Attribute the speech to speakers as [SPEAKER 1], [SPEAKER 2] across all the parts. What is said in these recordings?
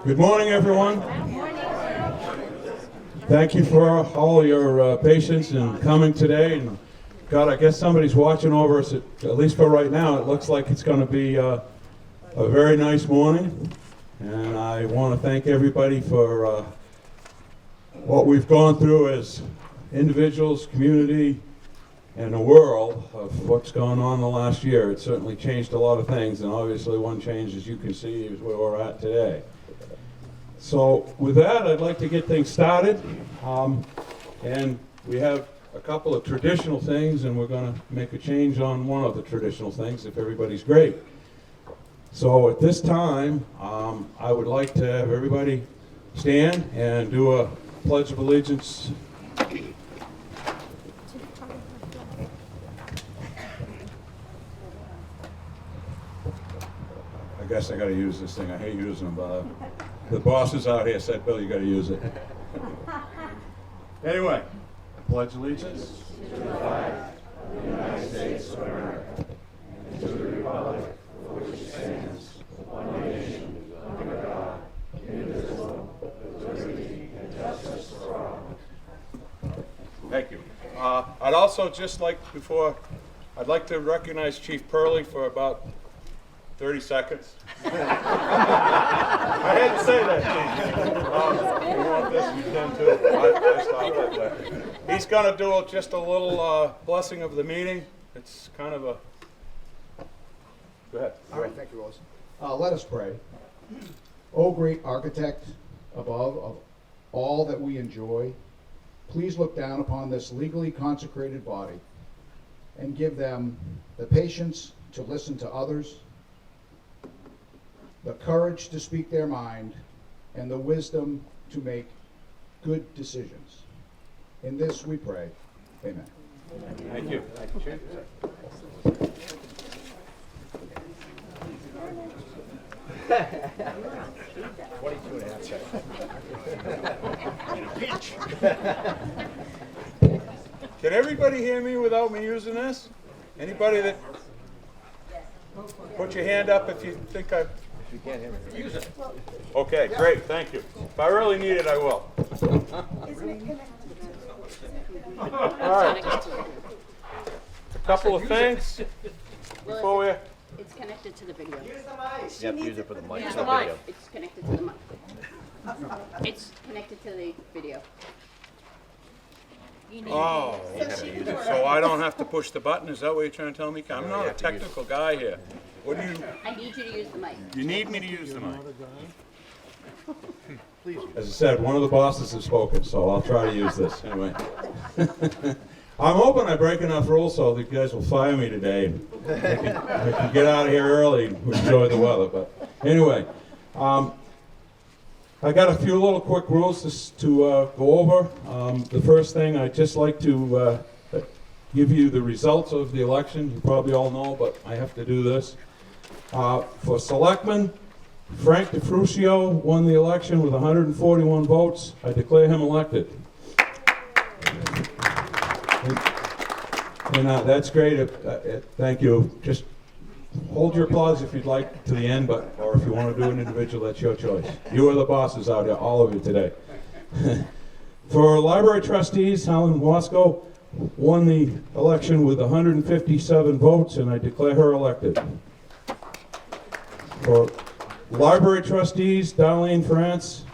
[SPEAKER 1] Good morning, everyone. Thank you for all your patience in coming today. And God, I guess somebody's watching over us, at least for right now. It looks like it's going to be a very nice morning. And I want to thank everybody for what we've gone through as individuals, community, and the world of what's gone on the last year. It certainly changed a lot of things, and obviously one change, as you can see, is where we're at today. So with that, I'd like to get things started. And we have a couple of traditional things, and we're going to make a change on one of the traditional things if everybody's great. So at this time, I would like to have everybody stand and do a Pledge of Allegiance. I guess I got to use this thing. I hate using them, but the bosses out here said, Bill, you got to use it. Anyway, pledge allegiance
[SPEAKER 2] to the flag of the United States of America and to the republic for which it stands, one nation, under God, indivisible, with liberty and justice for all.
[SPEAKER 1] Thank you. I'd also just like, I'd like to recognize Chief Purley for about 30 seconds. I had to say that, Chief. You want this, you can too. I stopped it there. He's going to do just a little blessing of the meeting. It's kind of a... Go ahead.
[SPEAKER 3] All right, thank you, Wilson. Let us pray. O great architect above of all that we enjoy, please look down upon this legally consecrated body and give them the patience to listen to others, the courage to speak their mind, and the wisdom to make good decisions. In this we pray. Amen.
[SPEAKER 1] Thank you. Thank you, Chief. Can everybody hear me without me using this? Anybody that... Put your hand up if you think I...
[SPEAKER 4] You can't hear me.
[SPEAKER 1] Use it. Okay, great, thank you. If I really need it, I will. All right. A couple of things before we...
[SPEAKER 5] It's connected to the video.
[SPEAKER 4] You have to use it for the mic.
[SPEAKER 5] Use the mic. It's connected to the mic. It's connected to the video.
[SPEAKER 1] Oh, so I don't have to push the button? Is that what you're trying to tell me? I'm not a technical guy here. What do you...
[SPEAKER 5] I need you to use the mic.
[SPEAKER 1] You need me to use the mic. As I said, one of the bosses has spoken, so I'll try to use this. Anyway. I'm hoping I break enough rules so that you guys will fire me today. I can get out of here early and enjoy the weather. But anyway, I got a few little quick rules to go over. The first thing, I'd just like to give you the results of the election. You probably all know, but I have to do this. For Selectman, Frank DeFrucio won the election with 141 votes. I declare him elected. And that's great. Thank you. Just hold your applause if you'd like to the end, or if you want to do an individual, that's your choice. You are the bosses out here, all of you today. For library trustees, Helen Wasco won the election with 157 votes, and I declare her elected. For library trustees, Darlene France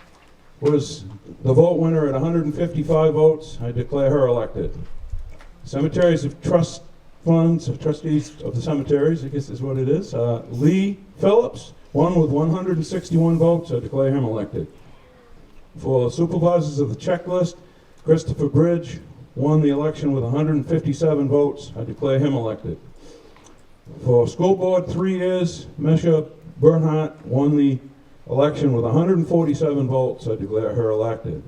[SPEAKER 1] was the vote winner at 155 votes. I declare her elected. Cemeteries of Trust Funds of Trustees of the Cemeteries, I guess is what it is. Lee Phillips won with 161 votes. I declare him elected. For supervisors of the checklist, Christopher Bridge won the election with 157 votes. I declare him elected. For school board 3 years, Mesha Bernhardt won the election with 147 votes. I declare her elected.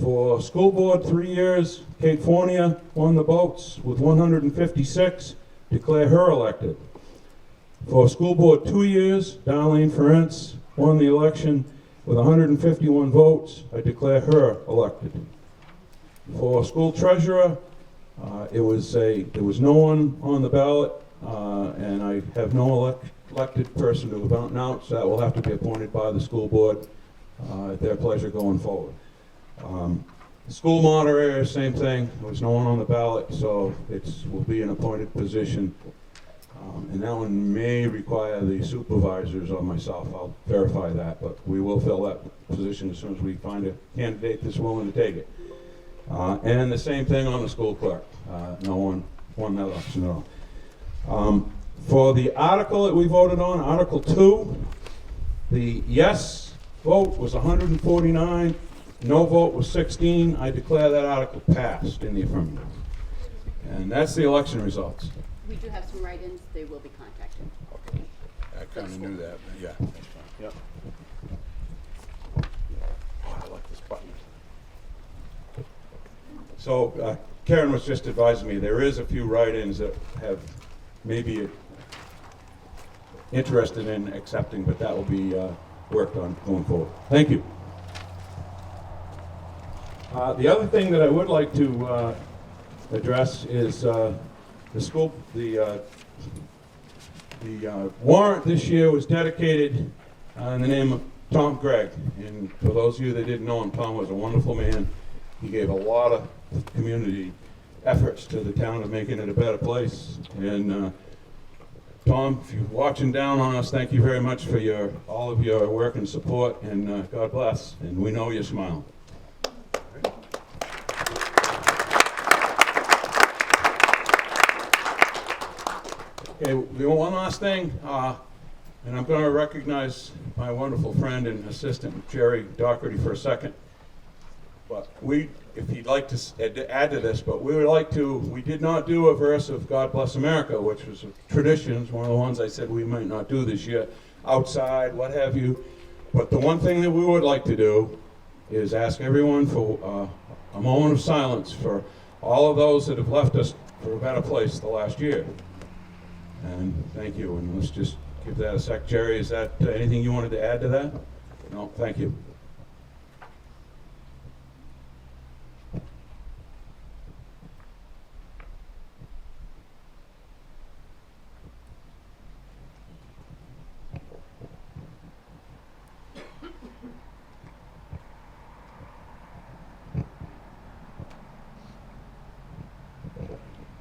[SPEAKER 1] For school board 3 years, Kate Fournier won the votes with 156. Declare her elected. For school board 2 years, Darlene Ferentz won the election with 151 votes. I declare her elected. For school treasurer, there was no one on the ballot, and I have no elected person to announce. That will have to be appointed by the school board at their pleasure going forward. The school moderator, same thing. There was no one on the ballot, so it will be an appointed position. And that one may require the supervisors or myself. I'll verify that, but we will fill that position as soon as we find a candidate that's willing to take it. And the same thing on the school clerk. No one won that election at all. For the article that we voted on, Article 2, the yes vote was 149, no vote was 16. I declare that article passed in the affirmative. And that's the election results.
[SPEAKER 5] We do have some write-ins, they will be contacted.
[SPEAKER 1] Okay. I kind of knew that, but yeah, that's fine.
[SPEAKER 4] Yep. Oh, I like this button.
[SPEAKER 1] So Karen was just advising me, there is a few write-ins that have maybe interested in accepting, but that will be worked on going forward. Thank you. The other thing that I would like to address is the warrant this year was dedicated in the name of Tom Gregg. And for those of you that didn't know him, Tom was a wonderful man. He gave a lot of community efforts to the town of making it a better place. And Tom, if you're watching down on us, thank you very much for all of your work and support, and God bless. And we know you're smiling. Okay, one last thing, and I'm going to recognize my wonderful friend and assistant, Jerry Doherty, for a second. But if you'd like to add to this, but we did not do a verse of God Bless America, which was a tradition, one of the ones I said we might not do this year, outside, what have you. But the one thing that we would like to do is ask everyone for a moment of silence for all of those that have left us for a better place the last year. And thank you, and let's just give that a sec. Jerry, is that anything you wanted to add to that? No, thank you.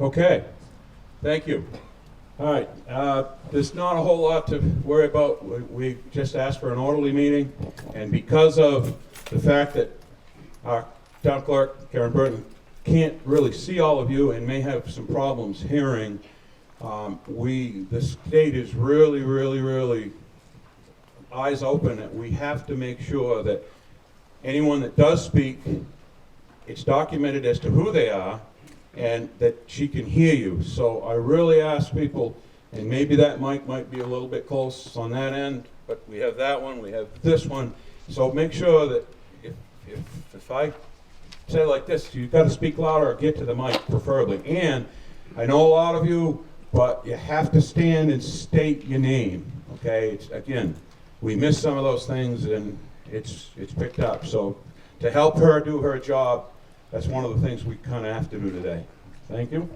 [SPEAKER 1] Okay, thank you. All right, there's not a whole lot to worry about. We just asked for an orderly meeting, and because of the fact that our town clerk, Karen Burton, can't really see all of you and may have some problems hearing, the state is really, really, really eyes open that we have to make sure that anyone that does speak, it's documented as to who they are, and that she can hear you. So I really ask people, and maybe that mic might be a little bit close on that end, but we have that one, we have this one. So make sure that if I say like this, you've got to speak louder or get to the mic preferably. And I know a lot of you, but you have to stand and state your name, okay? Again, we miss some of those things and it's picked up. So to help her do her job, that's one of the things we kind of have to do today. Thank you.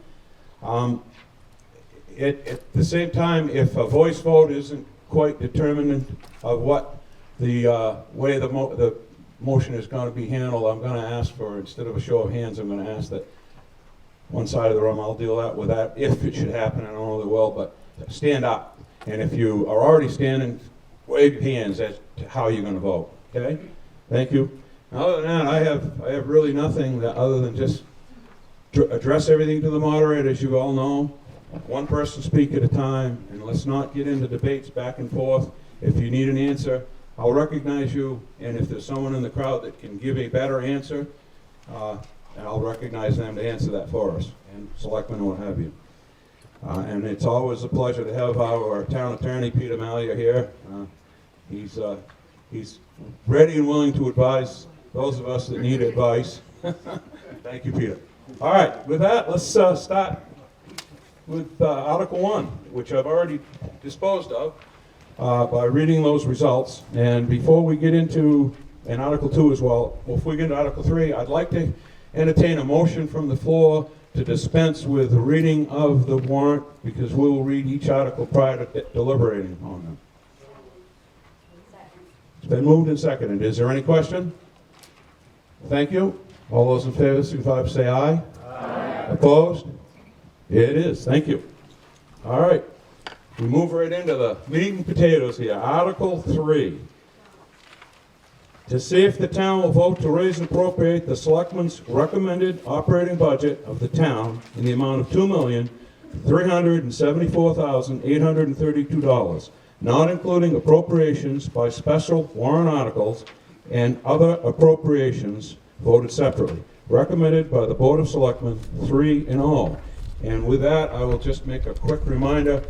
[SPEAKER 1] At the same time, if a voice vote isn't quite determinant of what the way the motion is going to be handled, I'm going to ask for, instead of a show of hands, I'm going to ask that one side of the room, I'll deal with that if it should happen. I don't know that it will, but stand up. And if you are already standing, wave your hands as to how you're going to vote. Okay? Thank you. Other than that, I have really nothing other than just address everything to the moderator, as you all know. One person speak at a time, and let's not get into debates back and forth. If you need an answer, I'll recognize you, and if there's someone in the crowd that can give a better answer, I'll recognize them to answer that for us, and selectmen or what have you. And it's always a pleasure to have our town attorney, Peter Mallier, here. He's ready and willing to advise those of us that need advice. Thank you, Peter. All right, with that, let's start with Article 1, which I've already disposed of by reading those results. And before we get into, Article 2 as well, before we get into Article 3, I'd like to entertain a motion from the floor to dispense with the reading of the warrant because we will read each article prior to deliberating on them. It's been moved and seconded. Is there any question? Thank you. All those in favor, signify by say aye. Aye. Opposed? It is. Thank you. All right. We move right into the meat and potatoes here. Article 3. To see if the town will vote to raise and appropriate the selectmen's recommended operating budget of the town in the amount of $2,374,832, not including appropriations by special warrant articles and other appropriations voted separately, recommended by the Board of Selectmen, 3 in all. And with that, I will just make a quick reminder.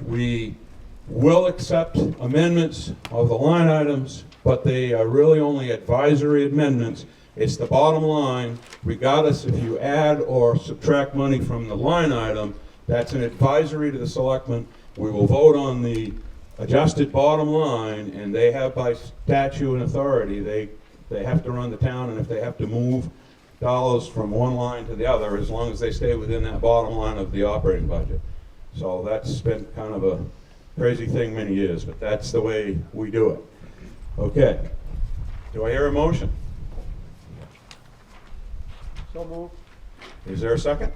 [SPEAKER 1] We will accept amendments of the line items, but they are really only advisory amendments. It's the bottom line. Regardless if you add or subtract money from the line item, that's an advisory to the selectmen. We will vote on the adjusted bottom line, and they have by statute and authority, they have to run the town, and if they have to move dollars from one line to the other, as long as they stay within that bottom line of the operating budget. So that's been kind of a crazy thing many years, but that's the way we do it. Okay. Do I hear a motion?
[SPEAKER 4] So moved.
[SPEAKER 1] Is there a second?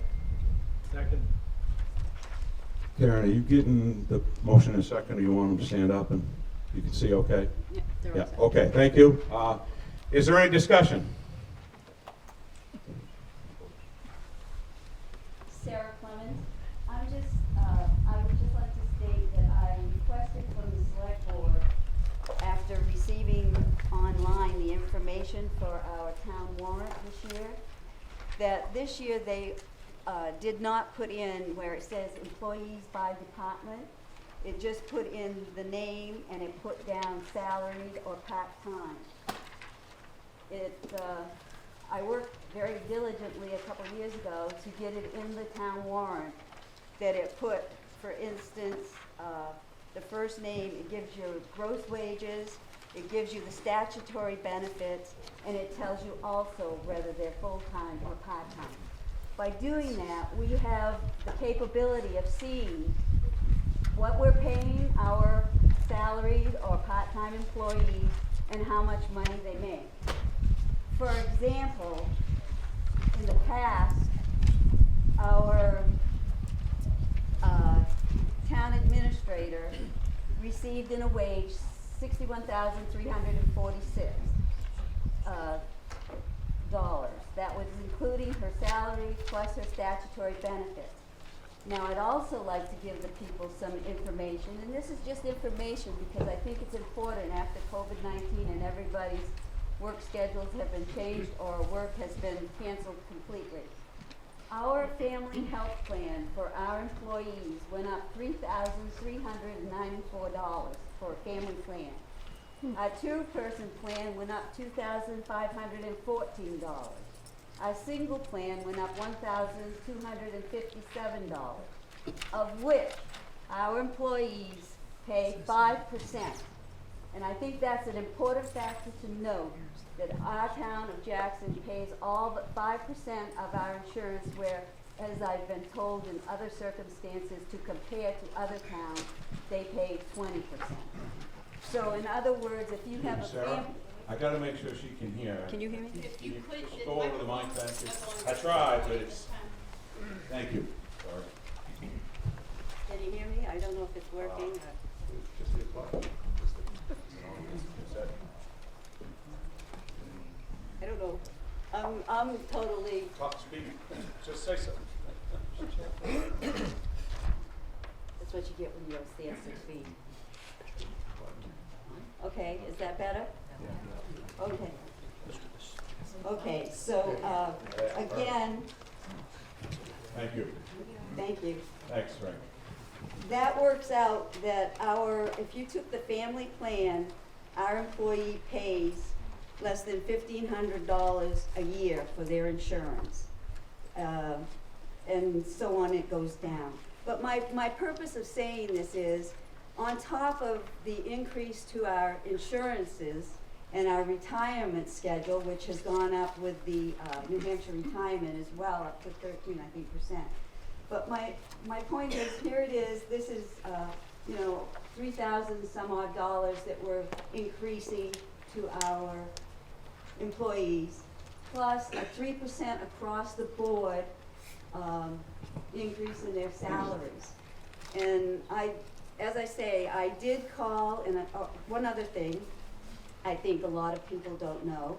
[SPEAKER 4] Second.
[SPEAKER 1] Karen, are you getting the motion in a second, or you want them to stand up and you can see okay?
[SPEAKER 5] Yeah, they're all
[SPEAKER 1] Yeah,
[SPEAKER 5] set.
[SPEAKER 1] okay, thank you. Is there any discussion?
[SPEAKER 6] Sarah Clemens. I would just like to state that I requested from the select board, after receiving online the information for our town warrant this year, that this year they did not put in where it says employees by department. It just put in the name and it put down salaried or part-time. I worked very diligently a couple of years ago to get it in the town warrant, that it put, for instance, the first name, it gives you gross wages, it gives you the statutory benefits, and it tells you also whether they're full-time or part-time. By doing that, we have the capability of seeing what we're paying our salaried or part-time employees and how much money they make. For example, in the past, our town administrator received in a wage $61,346. That was including her salary plus her statutory benefits. Now, I'd also like to give the people some information, and this is just information because I think it's important after COVID-19 and everybody's work schedules have been changed or work has been canceled completely. Our family health plan for our employees went up $3,394 for a family plan. Our two-person plan went up $2,514. Our single plan went up $1,257, of which our employees pay 5%. And I think that's an important factor to note, that our town of Jackson pays all but 5% of our insurance, where, as I've been told in other circumstances, to compare to other towns, they pay 20%. So in other words, if you have a
[SPEAKER 1] Sarah,
[SPEAKER 6] family...
[SPEAKER 1] I gotta make sure she can hear.
[SPEAKER 5] Can you hear me?
[SPEAKER 2] If you could,
[SPEAKER 1] Just go over the mic, thank you. I tried, but it's, thank you. Sorry.
[SPEAKER 5] Can you hear me? I don't know if it's working.
[SPEAKER 1] Just hit button.
[SPEAKER 5] I don't know. I'm totally,
[SPEAKER 1] Talk, speak, just say something.
[SPEAKER 5] that's what you get when you don't stand 6 feet. Okay, is that better? Okay. Okay, so, again,
[SPEAKER 1] Thank you.
[SPEAKER 5] thank you.
[SPEAKER 1] Thanks, Frank.
[SPEAKER 5] That works out that if you took the family plan, our employee pays less than $1,500 a year for their insurance. And so on, it goes down. But my purpose of saying this is, on top of the increase to our insurances and our retirement schedule, which has gone up with the New Hampshire retirement as well, up to 13, I think, %. But my point is, here it is, this is, 3,000 some odd dollars that we're increasing to our employees, plus a 3% across the board increase in their salaries. And as I say, I did call, and one other thing I think a lot of people don't know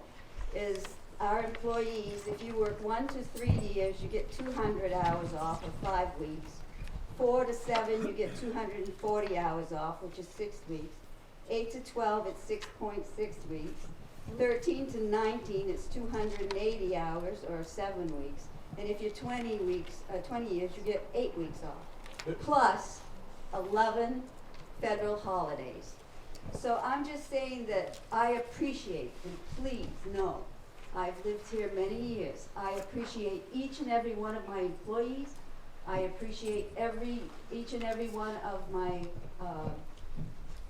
[SPEAKER 5] is our employees, if you work 1 to 3 years, you get 200 hours off or 5 weeks. 4 to 7, you get 240 hours off, which is 6 weeks. 8 to 12, it's 6.6 weeks. 13 to 19, it's 280 hours or 7 weeks. And if you're 20 years, you get 8 weeks off, plus 11 federal holidays. So I'm just saying that I appreciate, and please know, I've lived here many years. I appreciate each and every one of my employees. I appreciate each and every one of my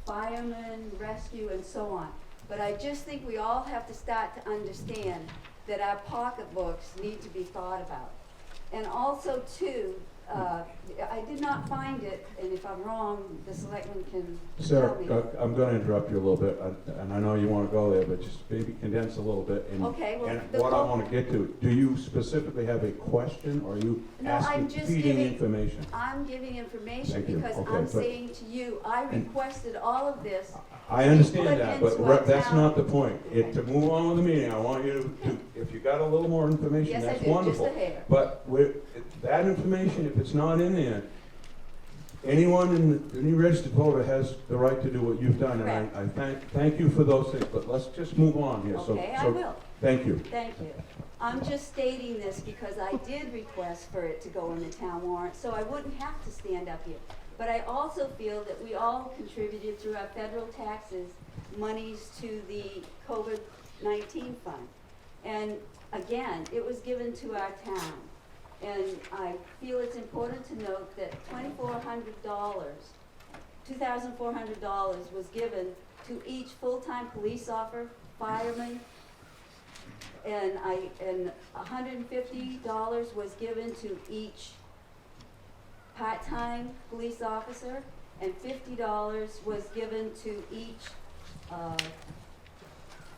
[SPEAKER 5] firemen, rescue, and so on. But I just think we all have to start to understand that our pocketbooks need to be thought about. And also, too, I did not find it, and if I'm wrong, the selectman can
[SPEAKER 1] Sarah,
[SPEAKER 5] tell me.
[SPEAKER 1] I'm going to interrupt you a little bit, and I know you want to go there, but just maybe condense a little bit. And,
[SPEAKER 5] Okay, well,
[SPEAKER 1] and
[SPEAKER 5] the
[SPEAKER 1] what I
[SPEAKER 5] whole-
[SPEAKER 1] want to get to, do you specifically have a question, or are you
[SPEAKER 5] No, I'm
[SPEAKER 1] asking,
[SPEAKER 5] just
[SPEAKER 1] feeding
[SPEAKER 5] giving-
[SPEAKER 1] information?
[SPEAKER 5] I'm giving information
[SPEAKER 1] Thank you.
[SPEAKER 5] because
[SPEAKER 1] Okay,
[SPEAKER 5] I'm
[SPEAKER 1] but-
[SPEAKER 5] saying to you, I requested all of this.
[SPEAKER 1] I understand
[SPEAKER 5] Put
[SPEAKER 1] that,
[SPEAKER 5] into
[SPEAKER 1] but
[SPEAKER 5] a
[SPEAKER 1] that's
[SPEAKER 5] town-
[SPEAKER 1] not the point. To move on with the meeting, I want you to, if you got a little more information,
[SPEAKER 5] Yes, I
[SPEAKER 1] that's
[SPEAKER 5] do, just
[SPEAKER 1] wonderful.
[SPEAKER 5] a hair.
[SPEAKER 1] But that information, if it's not in there, any registered voter has the right to do what you've done, and I thank you for those things, but let's just move on here.
[SPEAKER 5] Okay, I will.
[SPEAKER 1] Thank you.
[SPEAKER 5] Thank you. I'm just stating this because I did request for it to go in the town warrant, so I wouldn't have to stand up here. But I also feel that we all contributed through our federal taxes monies to the COVID-19 fund. And again, it was given to our town. And I feel it's important to note that $2,400 was given to each full-time police officer, fireman, and $150 was given to each part-time police officer, and $50 was given to each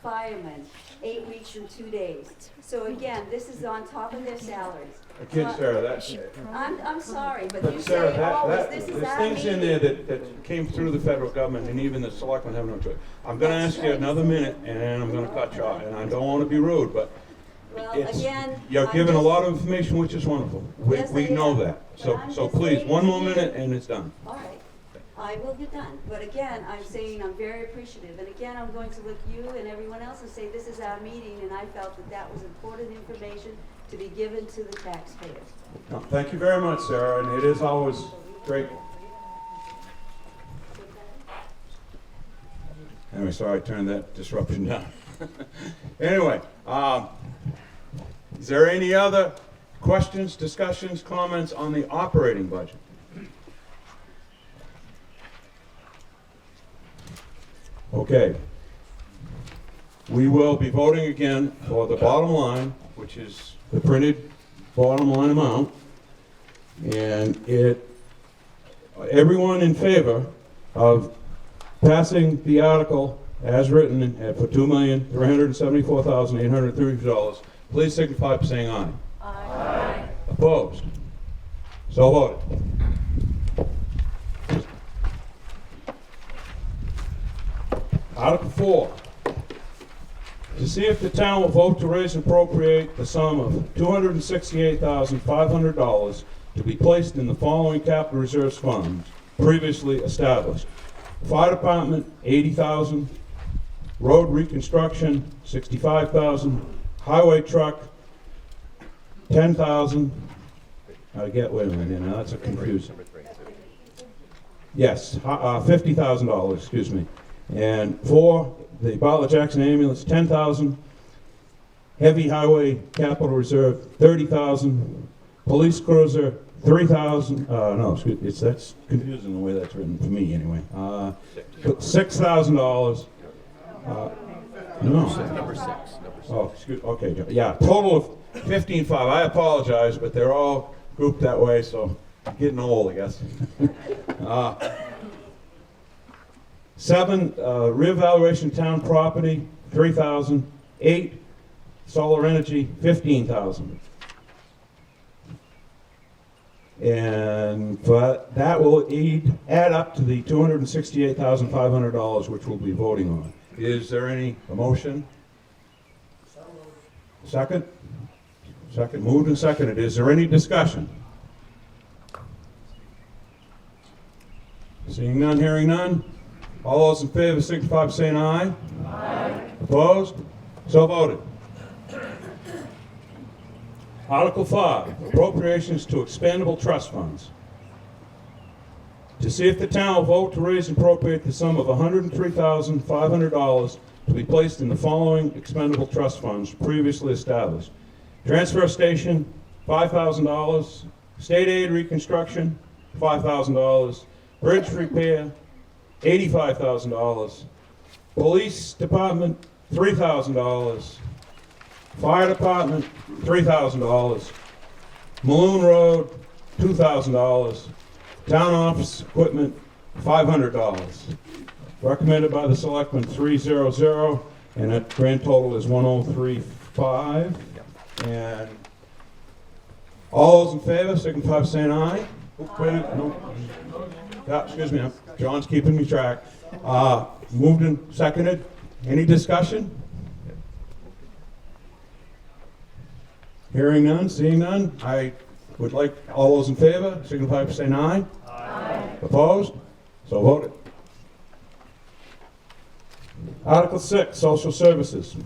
[SPEAKER 5] fireman, 8 weeks and 2 days. So again, this is on top of their salaries.
[SPEAKER 1] Okay, Sarah,
[SPEAKER 5] I'm sorry, but you
[SPEAKER 1] Sarah,
[SPEAKER 5] say always, this is
[SPEAKER 1] there's
[SPEAKER 5] our
[SPEAKER 1] things in
[SPEAKER 5] meeting.
[SPEAKER 1] there that came through the federal government, and even the selectmen have no choice. I'm gonna
[SPEAKER 5] That's
[SPEAKER 1] ask you
[SPEAKER 5] right.
[SPEAKER 1] another minute, and I'm gonna cut you off, and I don't wanna be rude, but
[SPEAKER 5] Well,
[SPEAKER 1] it's,
[SPEAKER 5] again,
[SPEAKER 1] you're
[SPEAKER 5] I'm
[SPEAKER 1] given a
[SPEAKER 5] just-
[SPEAKER 1] lot of information, which is wonderful.
[SPEAKER 5] Yes,
[SPEAKER 1] We
[SPEAKER 5] I
[SPEAKER 1] know
[SPEAKER 5] am.
[SPEAKER 1] that.
[SPEAKER 5] But
[SPEAKER 1] So,
[SPEAKER 5] I'm
[SPEAKER 1] so
[SPEAKER 5] just
[SPEAKER 1] please,
[SPEAKER 5] saying
[SPEAKER 1] one
[SPEAKER 5] to
[SPEAKER 1] more
[SPEAKER 5] you-
[SPEAKER 1] minute, and it's done.
[SPEAKER 5] All right, I will be done. But again, I'm saying I'm very appreciative. And again, I'm going to look you and everyone else and say, this is our meeting, and I felt that that was important information to be given to the taxpayers.
[SPEAKER 1] No, thank you very much, Sarah, and it is always great. Anyway, sorry I turned that disruption down. Anyway, is there any other questions, discussions, comments on the operating budget? Okay. We will be voting again for the bottom line, which is the printed bottom line amount. And everyone in favor of passing the article as written for $2,374,832, please signify by saying aye.
[SPEAKER 5] Aye.
[SPEAKER 1] Opposed? So voted. Article 4. To see if the town will vote to raise and appropriate the sum of $268,500 to be placed in the following capital reserves funds previously established. Fire department, $80,000. Road reconstruction, $65,000. Highway truck, $10,000. Wait a minute, now that's a confusing. Yes, $50,000, excuse me. And for the Bartlett Jackson ambulance, $10,000. Heavy highway capital reserve, $30,000. Police cruiser, $3,000. No, excuse me, that's confusing the way that's written for me anyway. $6,000. No.
[SPEAKER 2] Number six.
[SPEAKER 1] Oh, excuse, okay, yeah, total of 15.5. I apologize, but they're all grouped that way, so I'm getting old, I guess. 7, reevaluation town property, 3,000. 8, solar energy, 15,000. And that will add up to the $268,500, which we'll be voting on. Is there a motion? Second? Second, moved and seconded. Is there any discussion? Seeing none, hearing none. All those in favor signify by saying aye. Aye. Opposed? So voted. Article 5, appropriations to expendable trust funds. To see if the town will vote to raise and appropriate the sum of $103,500 to be placed in the following expendable trust funds previously established. Transfer station, $5,000. State aid reconstruction, $5,000. Bridge repair, $85,000. Police department, $3,000. Fire department, $3,000. Maloon Road, $2,000. Town office equipment, $500. Recommended by the selectmen, 300, and that grand total is 103.5. And all those in favor, signify by saying aye. Oh, wait a minute, no. Yeah, excuse me, John's keeping me track. Moved and seconded. Any discussion? Hearing none, seeing none. I would like all those in favor, signify by saying aye. Aye. Opposed? So voted. Article 6, social services.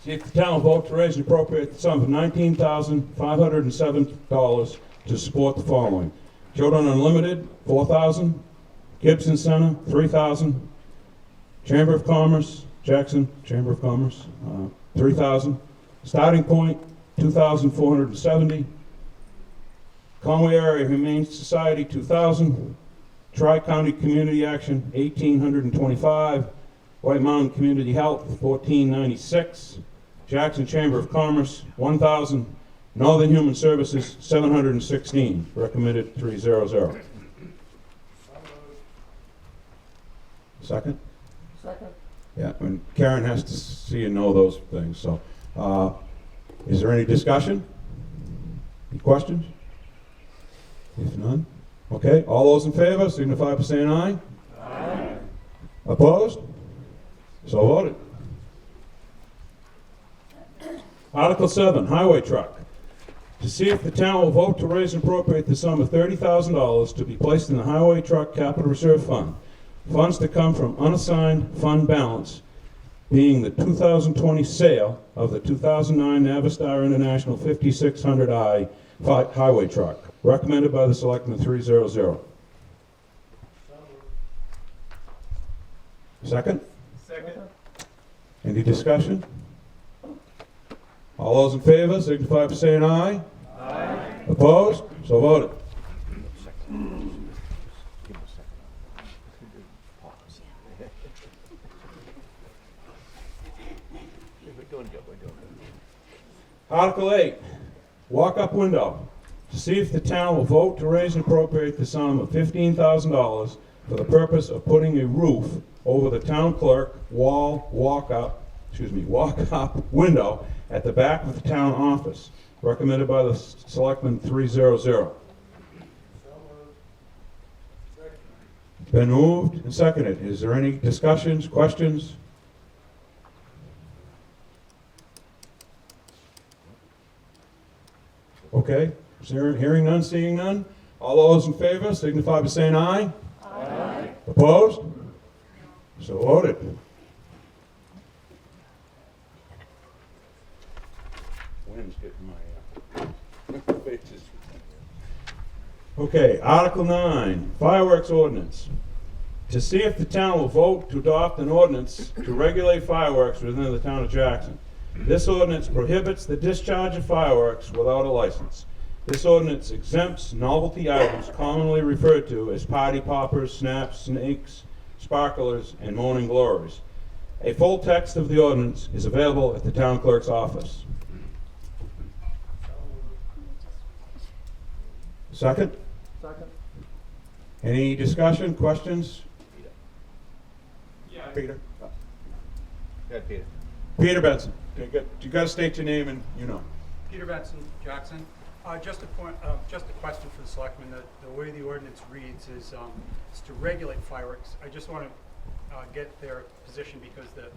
[SPEAKER 1] See if the town will vote to raise and appropriate the sum of $19,507 to support the following. Children Unlimited, $4,000. Gibson Center, $3,000. Chamber of Commerce, Jackson Chamber of Commerce, $3,000. Starting Point, $2,470. Conway Area Humane Society, $2,000. Tri-County Community Action, $1,825. White Mountain Community Health, $1,496. Jackson Chamber of Commerce, $1,000. Northern Human Services, $716. Recommended 300. Second?
[SPEAKER 4] Second.
[SPEAKER 1] Yeah, and Karen has to see and know those things, so. Is there any discussion? Any questions? If none, okay, all those in favor signify by saying aye. Aye. Opposed? So voted. Article 7, highway truck. To see if the town will vote to raise and appropriate the sum of $30,000 to be placed in the highway truck capital reserve fund. Funds to come from unassigned fund balance, being the 2020 sale of the 2009 Navistar International 5600i highway truck. Recommended by the selectmen 300. Second?
[SPEAKER 4] Second.
[SPEAKER 1] Any discussion? All those in favor signify by saying aye. Aye. Opposed? So voted. Article 8, walk-up window. To see if the town will vote to raise and appropriate the sum of $15,000 for the purpose of putting a roof over the town clerk walk-up window at the back of the town office. Recommended by the selectmen 300. Been moved and seconded. Is there any discussions, questions? Okay, hearing none, seeing none. All those in favor signify by saying aye. Aye. Opposed? So voted. Wind's getting my faces. Okay, Article 9, fireworks ordinance. To see if the town will vote to adopt an ordinance to regulate fireworks within the town of Jackson. This ordinance prohibits the discharge of fireworks without a license. This ordinance exempts novelty items commonly referred to as party poppers, snaps, snakes, sparklers, and morning glories. A full text of the ordinance is available at the town clerk's office. Second?
[SPEAKER 4] Second.
[SPEAKER 1] Any discussion, questions? Peter.
[SPEAKER 2] Good, Peter.
[SPEAKER 1] Peter Benson. You got to state your name and you know.
[SPEAKER 7] Peter Benson, Jackson. Just a question for the selectmen. The way the ordinance reads is to regulate fireworks. I just want to get their position because the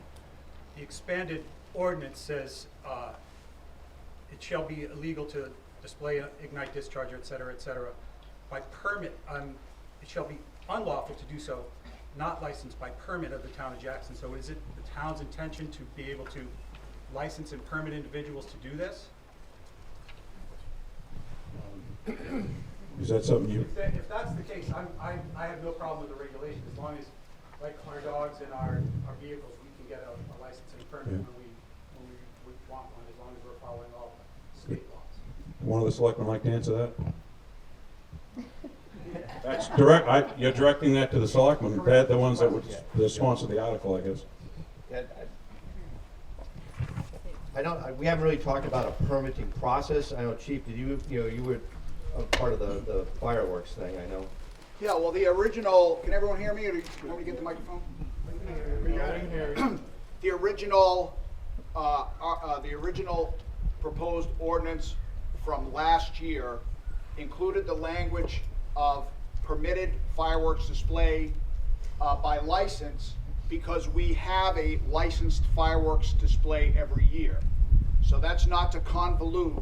[SPEAKER 7] expanded ordinance says it shall be illegal to display, ignite, discharge, et cetera, by permit. It shall be unlawful to do so, not licensed by permit of the town of Jackson. So is it the town's intention to be able to license and permit individuals to do this?
[SPEAKER 1] Is that something you?
[SPEAKER 7] If that's the case, I have no problem with the regulation, as long as, like our dogs and our vehicles, we can get a license and a permit
[SPEAKER 1] Yeah.
[SPEAKER 7] when we would want one, as long as we're following all state laws.
[SPEAKER 1] One of the selectmen like to answer that? That's direct, you're directing that to the selectmen. They're the ones that would, the sponsor the article, I guess.
[SPEAKER 2] Yeah, we haven't really talked about a permitting process. I know, Chief, you were a part of the fireworks thing, I know.
[SPEAKER 3] Yeah, well, the original, can everyone hear me, or do you want me to get the microphone? The original proposed ordinance from last year included the language of permitted fireworks display by license, because we have a licensed fireworks display every year. So that's not to convolute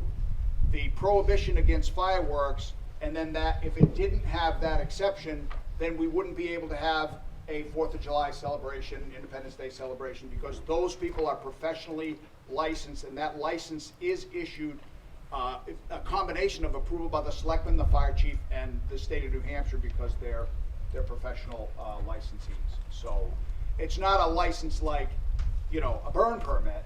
[SPEAKER 3] the prohibition against fireworks, and then that if it didn't have that exception, then we wouldn't be able to have a 4th of July celebration, Independence Day celebration, because those people are professionally licensed, and that license is issued a combination of approval by the selectmen, the fire chief, and the state of New Hampshire, because they're professional licensees. So it's not a license like, a burn permit,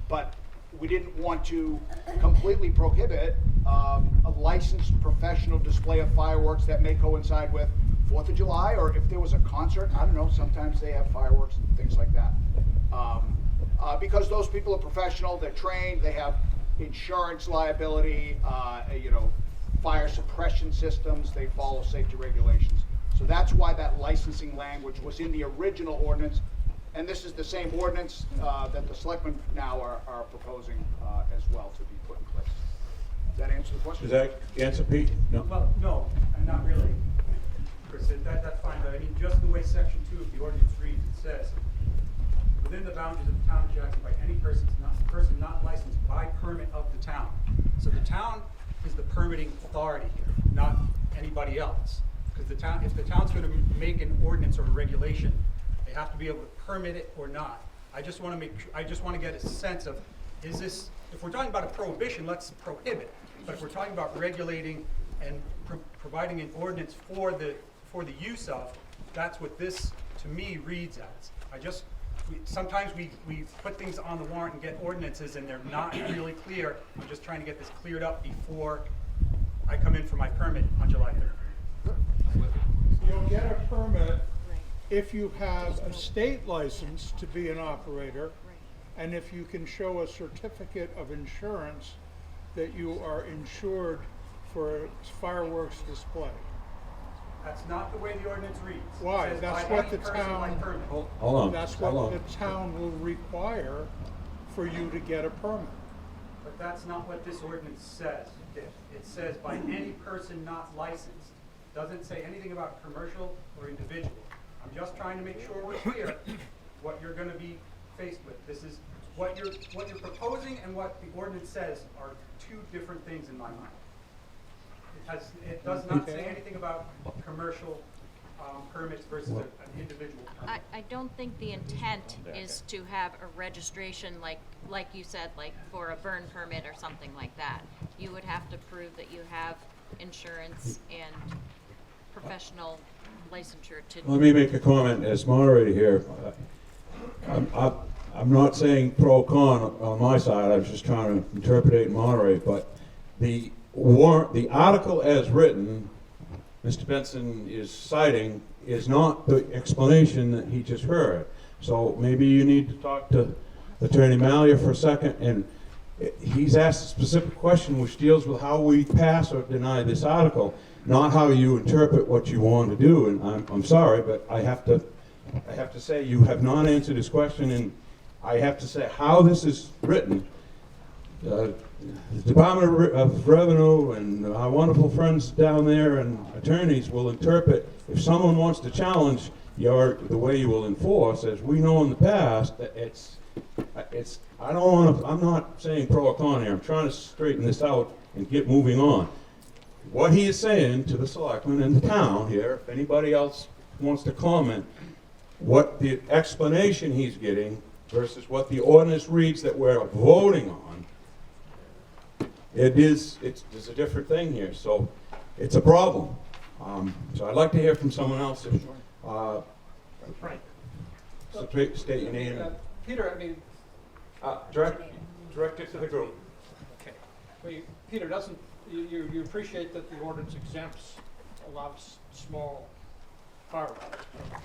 [SPEAKER 3] but we didn't want to completely prohibit a licensed professional display of fireworks that may coincide with 4th of July, or if there was a concert, I don't know, sometimes they have fireworks and things like that. Because those people are professional, they're trained, they have insurance liability, fire suppression systems, they follow safety regulations. So that's why that licensing language was in the original ordinance, and this is the same ordinance that the selectmen now are proposing as well to be put in place. Does that answer the question?
[SPEAKER 1] Does that answer, Pete? No?
[SPEAKER 7] Well, no, not really, Chris, that's fine, but I mean, just the way section 2 of the ordinance reads, it says, within the boundaries of the town of Jackson by any person not licensed by permit of the town. So the town is the permitting authority here, not anybody else. Because if the town's going to make an ordinance or a regulation, they have to be able to permit it or not. I just want to get a sense of, is this, if we're talking about a prohibition, let's prohibit. But if we're talking about regulating and providing an ordinance for the use of, that's what this, to me, reads as. Sometimes we put things on the warrant and get ordinances and they're not really clear. I'm just trying to get this cleared up before I come in for my permit on July 3rd.
[SPEAKER 4] You'll get a permit if you have a state license to be an operator, and if you can show a certificate of insurance that you are insured for a fireworks display.
[SPEAKER 7] That's not the way the ordinance reads.
[SPEAKER 4] Why?
[SPEAKER 7] It says
[SPEAKER 4] That's
[SPEAKER 7] by
[SPEAKER 4] what
[SPEAKER 7] any
[SPEAKER 4] the
[SPEAKER 7] person
[SPEAKER 4] town-
[SPEAKER 7] by permit.
[SPEAKER 1] Hold on.
[SPEAKER 4] That's
[SPEAKER 1] hold
[SPEAKER 4] what
[SPEAKER 1] on.
[SPEAKER 4] the town will require for you to get a permit.
[SPEAKER 7] But that's not what this ordinance says, Dick. It says by any person not licensed. Doesn't say anything about commercial or individual. I'm just trying to make sure we're clear what you're gonna be faced with. This is what you're proposing, and what the ordinance says are two different things in my mind. It does not say anything about commercial permits versus an individual permit.
[SPEAKER 8] I don't think the intent is to have a registration like you said, like for a burn permit or something like that. You would have to prove that you have insurance and professional licensure to.
[SPEAKER 1] Let me make a comment as moderator here. I'm not saying pro con on my side, I was just trying to interpret and moderate, but the article as written, Mr. Benson is citing, is not the explanation that he just heard. So maybe you need to talk to Attorney Malia for a second, and he's asked a specific question which deals with how we pass or deny this article, not how you interpret what you want to do. And I'm sorry, but I have to say you have not answered this question, and I have to say how this is written. The Department of Revenue and our wonderful friends down there and attorneys will interpret, if someone wants to challenge the way you will enforce, as we know in the past, that I'm not saying pro or con here, I'm trying to straighten this out and get moving on. What he is saying to the selectmen in the town here, if anybody else wants to comment, what the explanation he's getting versus what the ordinance reads that we're voting on, there's a different thing here, so it's a problem. So I'd like to hear from someone else.
[SPEAKER 9] Frank.
[SPEAKER 1] State your name.
[SPEAKER 9] Peter, I mean,
[SPEAKER 1] Direct it to the group.
[SPEAKER 9] okay. Well, Peter, you appreciate that the ordinance exempts a lot of small fireworks.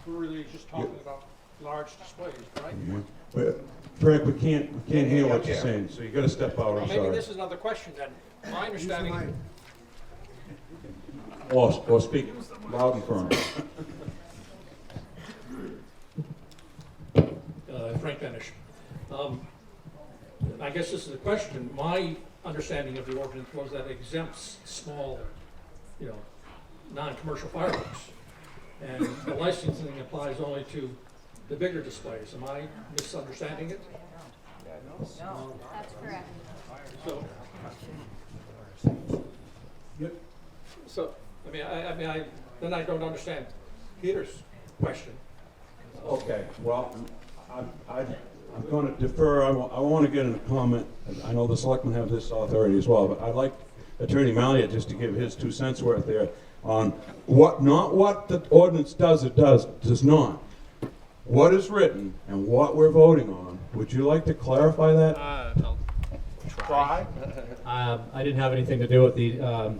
[SPEAKER 9] We're really just talking about large displays, right?
[SPEAKER 1] Frank, we can't hear what you're saying, so you gotta step out,
[SPEAKER 9] Well,
[SPEAKER 1] I'm
[SPEAKER 9] maybe
[SPEAKER 1] sorry.
[SPEAKER 9] this is another question then. My understanding,
[SPEAKER 1] Or speak loud and firm.
[SPEAKER 9] Frank Benish. I guess this is a question. My understanding of the ordinance was that it exempts small, non-commercial fireworks. And the licensing applies only to the bigger displays. Am I misunderstanding it?
[SPEAKER 8] No, that's correct.
[SPEAKER 9] So, then I don't understand Peter's question.
[SPEAKER 1] Okay, well, I'm going to defer. I want to get in a comment. I know the selectmen have this authority as well, but I'd like Attorney Malia just to give his 2 cents worth there on not what the ordinance does not. What is written and what we're voting on. Would you like to clarify that?
[SPEAKER 10] I'll try. I didn't have anything to do with the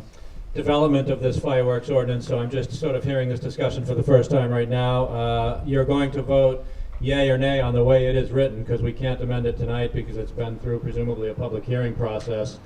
[SPEAKER 10] development of this fireworks ordinance, so I'm just sort of hearing this discussion for the first time right now. You're going to vote yay or nay on the way it is written, because we can't amend it tonight because it's been through presumably a public hearing process.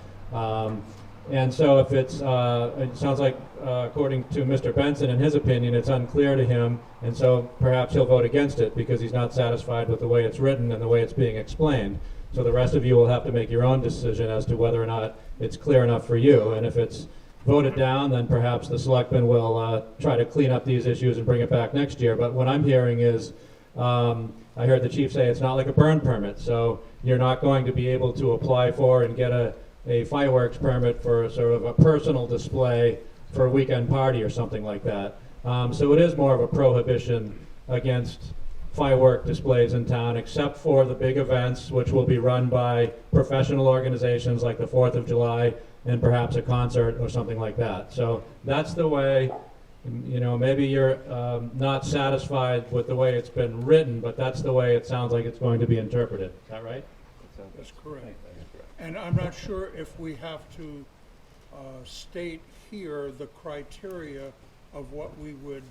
[SPEAKER 10] And so if it sounds like, according to Mr. Benson, in his opinion, it's unclear to him, and so perhaps he'll vote against it because he's not satisfied with the way it's written and the way it's being explained. So the rest of you will have to make your own decision as to whether or not it's clear enough for you. And if it's voted down, then perhaps the selectmen will try to clean up these issues and bring it back next year. But what I'm hearing is, I heard the chief say it's not like a burn permit, so you're not going to be able to apply for and get a fireworks permit for sort of a personal display for a weekend party or something like that. So it is more of a prohibition against firework displays in town, except for the big events, which will be run by professional organizations like the 4th of July and perhaps a concert or something like that. So that's the way, maybe you're not satisfied with the way it's been written, but that's the way it sounds like it's going to be interpreted. Is that right?
[SPEAKER 4] That's correct. And I'm not sure if we have to state here the criteria of what we would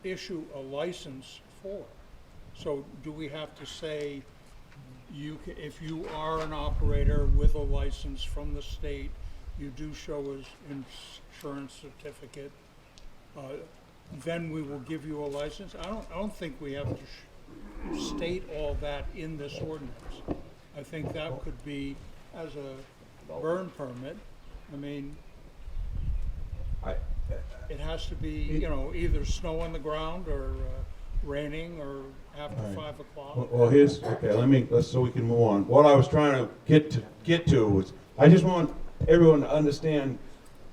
[SPEAKER 4] issue a license for. So do we have to say, if you are an operator with a license from the state, you do show us insurance certificate, then we will give you a license? I don't think we have to state all that in this ordinance. I think that could be as a burn permit. I mean, it has to be, either snow on the ground or raining or after 5 o'clock.
[SPEAKER 1] Well, let's so we can move on. What I was trying to get to was, I just want everyone to understand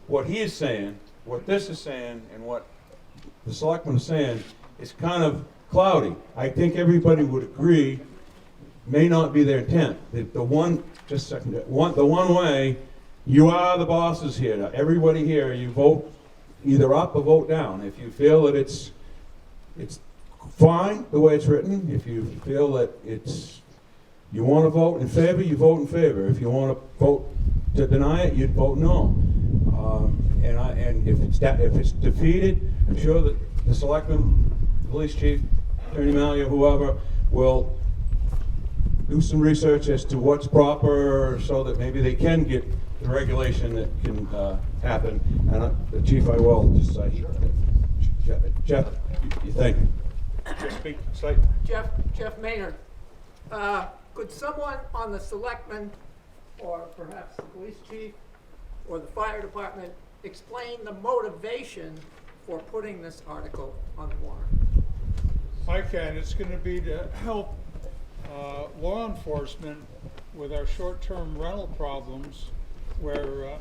[SPEAKER 1] what he is saying, what this is saying, and what the selectmen are saying is kind of cloudy. I think everybody would agree may not be their intent. The one way, you are the bosses here. Everybody here, you vote either up or vote down. If you feel that it's fine the way it's written, if you feel that you want to vote in favor, you vote in favor. If you want to vote to deny it, you'd vote no. And if it's defeated, I'm sure that the selectman, the police chief, Attorney Malia, whoever, will do some research as to what's proper so that maybe they can get the regulation that can happen. And Chief, I will just say, Jeff, you think?
[SPEAKER 11] Just speak slightly. Jeff Maynard. Could someone on the selectmen, or perhaps the police chief, or the fire department, explain the motivation for putting this article on the warrant?
[SPEAKER 4] I can. It's going to be to help law enforcement with our short-term rental problems where,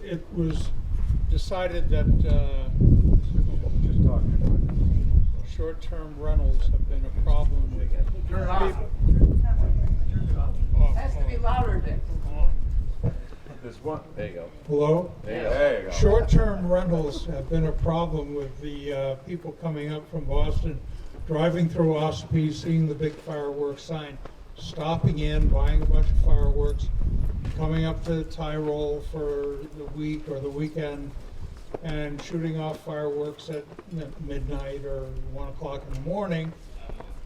[SPEAKER 4] it was decided that short-term rentals have been a problem with
[SPEAKER 11] Turn it off. Has to be louder, Dick.
[SPEAKER 2] There's one. There you go.
[SPEAKER 4] Hello?
[SPEAKER 2] There you go.
[SPEAKER 4] Short-term rentals have been a problem with the people coming up from Boston, driving through Ospey, seeing the big fireworks sign, stopping in, buying a bunch of fireworks, coming up to Tyrol for the week or the weekend, and shooting off fireworks at midnight or 1 o'clock in the morning.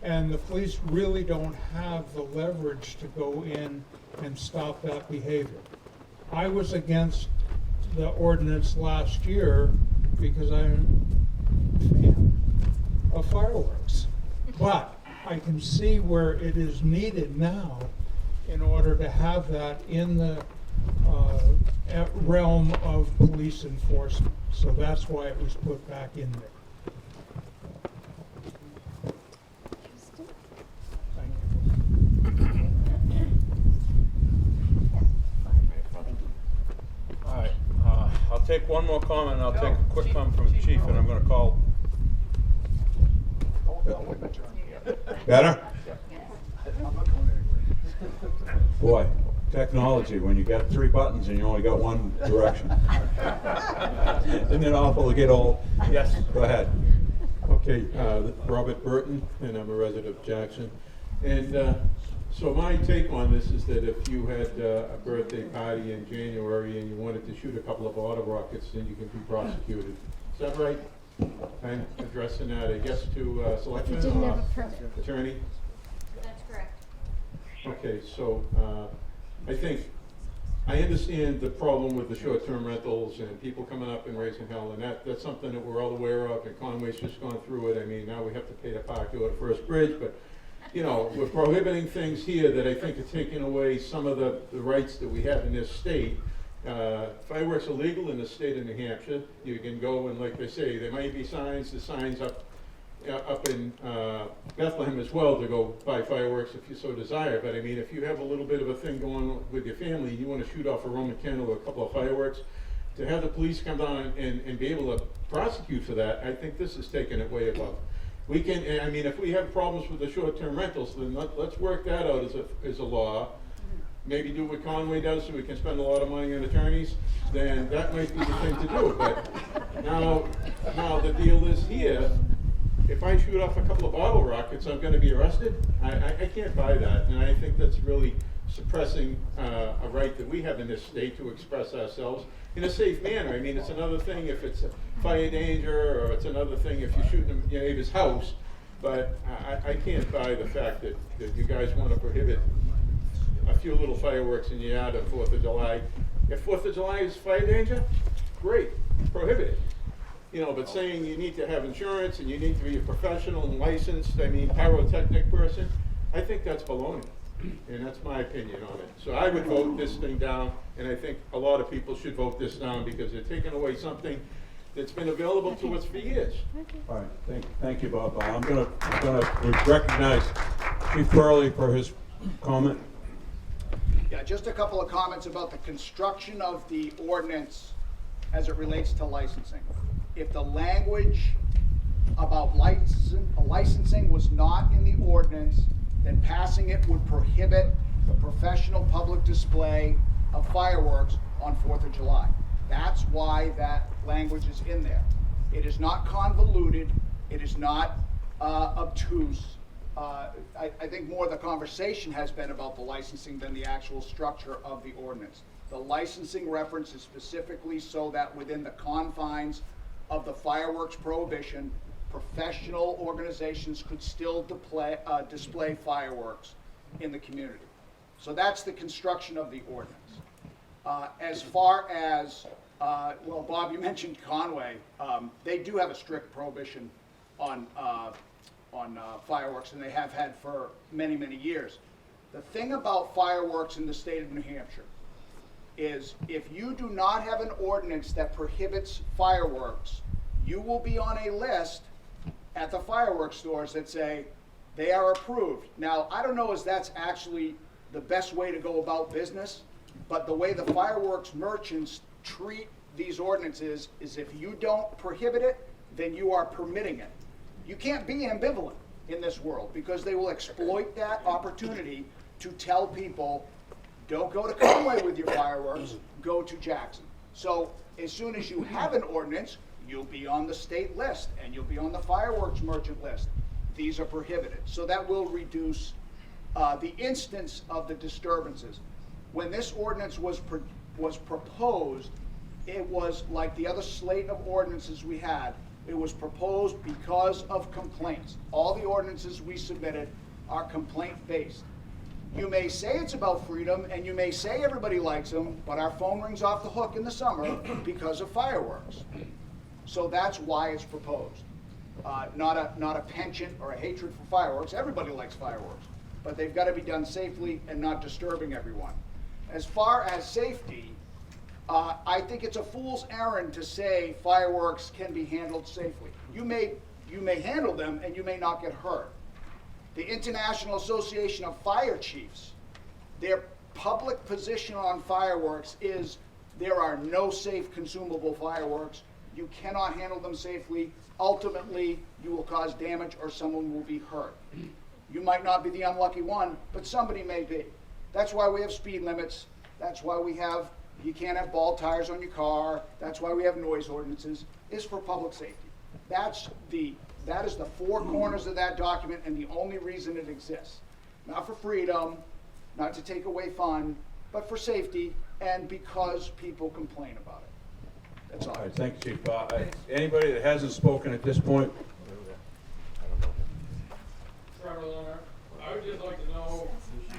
[SPEAKER 4] And the police really don't have the leverage to go in and stop that behavior. I was against the ordinance last year because I'm a fan of fireworks. But I can see where it is needed now in order to have that in the realm of police enforcement. So that's why it was put back in there.
[SPEAKER 1] All right, I'll take one more comment, and I'll take a quick comment from the chief, and I'm going to call. Better? Boy, technology, when you got 3 buttons and you only got one direction. Isn't it awful to get old? Yes, go ahead.
[SPEAKER 12] Okay, Robert Burton, and I'm a resident of Jackson. And so my take on this is that if you had a birthday party in January and you wanted to shoot a couple of auto rockets, then you can be prosecuted. Is that right? I'm addressing that, I guess, to Selectman Attorney?
[SPEAKER 8] That's correct.
[SPEAKER 12] Okay, so I think I understand the problem with the short-term rentals and people coming up and raising hell, and that's something that we're all aware of, and Conway's just gone through it. I mean, now we have to pay to park you at First Bridge, but you know, we're prohibiting things here that I think are taking away some of the rights that we have in this state. Fireworks are legal in the state of New Hampshire. You can go and, like they say, there might be signs, the signs up in Bethlehem as well to go buy fireworks if you so desire. But I mean, if you have a little bit of a thing going on with your family, you want to shoot off a Roman candle or a couple of fireworks, to have the police come down and be able to prosecute for that, I think this is taking it way above. We can, I mean, if we have problems with the short-term rentals, then let's work that out as a law. Maybe do what Conway does so we can spend a lot of money on attorneys, then that might be the thing to do. But now the deal is here, if I shoot off a couple of bottle rockets, I'm going to be arrested? I can't buy that, and I think that's really suppressing a right that we have in this state to express ourselves in a safe manner. I mean, it's another thing if it's a fire danger, or it's another thing if you're shooting in your neighbor's house, but I can't buy the fact that you guys want to prohibit a few little fireworks in your yard on 4th of July. If 4th of July is fire danger, great, prohibit it. You know, but saying you need to have insurance and you need to be a professional and licensed, I mean, pyrotechnic person, I think that's baloney. And that's my opinion on it. So I would vote this thing down, and I think a lot of people should vote this down because they're taking away something that's been available to us for years.
[SPEAKER 1] All right, thank you, Bob. I'm gonna recognize Chief Curley for his comment.
[SPEAKER 3] Yeah, just a couple of comments about the construction of the ordinance as it relates to licensing. If the language about licensing was not in the ordinance, then passing it would prohibit the professional public display of fireworks on 4th of July. That's why that language is in there. It is not convoluted. It is not obtuse. I think more the conversation has been about the licensing than the actual structure of the ordinance. The licensing reference is specifically so that within the confines of the fireworks prohibition, professional organizations could still display fireworks in the community. So that's the construction of the ordinance. As far as, well, Bob, you mentioned Conway. They do have a strict prohibition on fireworks, and they have had for many, many years. The thing about fireworks in the state of New Hampshire is if you do not have an ordinance that prohibits fireworks, you will be on a list at the fireworks stores that say they are approved. Now, I don't know if that's actually the best way to go about business, but the way the fireworks merchants treat these ordinances is if you don't prohibit it, then you are permitting it. You can't be ambivalent in this world because they will exploit that opportunity to tell people, don't go to Conway with your fireworks, go to Jackson. So as soon as you have an ordinance, you'll be on the state list and you'll be on the fireworks merchant list. These are prohibited. So that will reduce the instance of the disturbances. When this ordinance was proposed, it was like the other slate of ordinances we had. It was proposed because of complaints. All the ordinances we submitted are complaint-based. You may say it's about freedom, and you may say everybody likes them, but our phone rings off the hook in the summer because of fireworks. So that's why it's proposed. Not a penchant or a hatred for fireworks. Everybody likes fireworks, but they've got to be done safely and not disturbing everyone. As far as safety, I think it's a fool's errand to say fireworks can be handled safely. You may handle them and you may not get hurt. The International Association of Fire Chiefs, their public position on fireworks is there are no safe consumable fireworks. You cannot handle them safely. Ultimately, you will cause damage or someone will be hurt. You might not be the unlucky one, but somebody may be. That's why we have speed limits. That's why you can't have bald tires on your car. That's why we have noise ordinances. It's for public safety. That is the four corners of that document and the only reason it exists. Not for freedom, not to take away fun, but for safety and because people complain about it. That's all.
[SPEAKER 1] All right, thank you, Chief. Anybody that hasn't spoken at this point?
[SPEAKER 13] Trevor Lerner, I would just like to know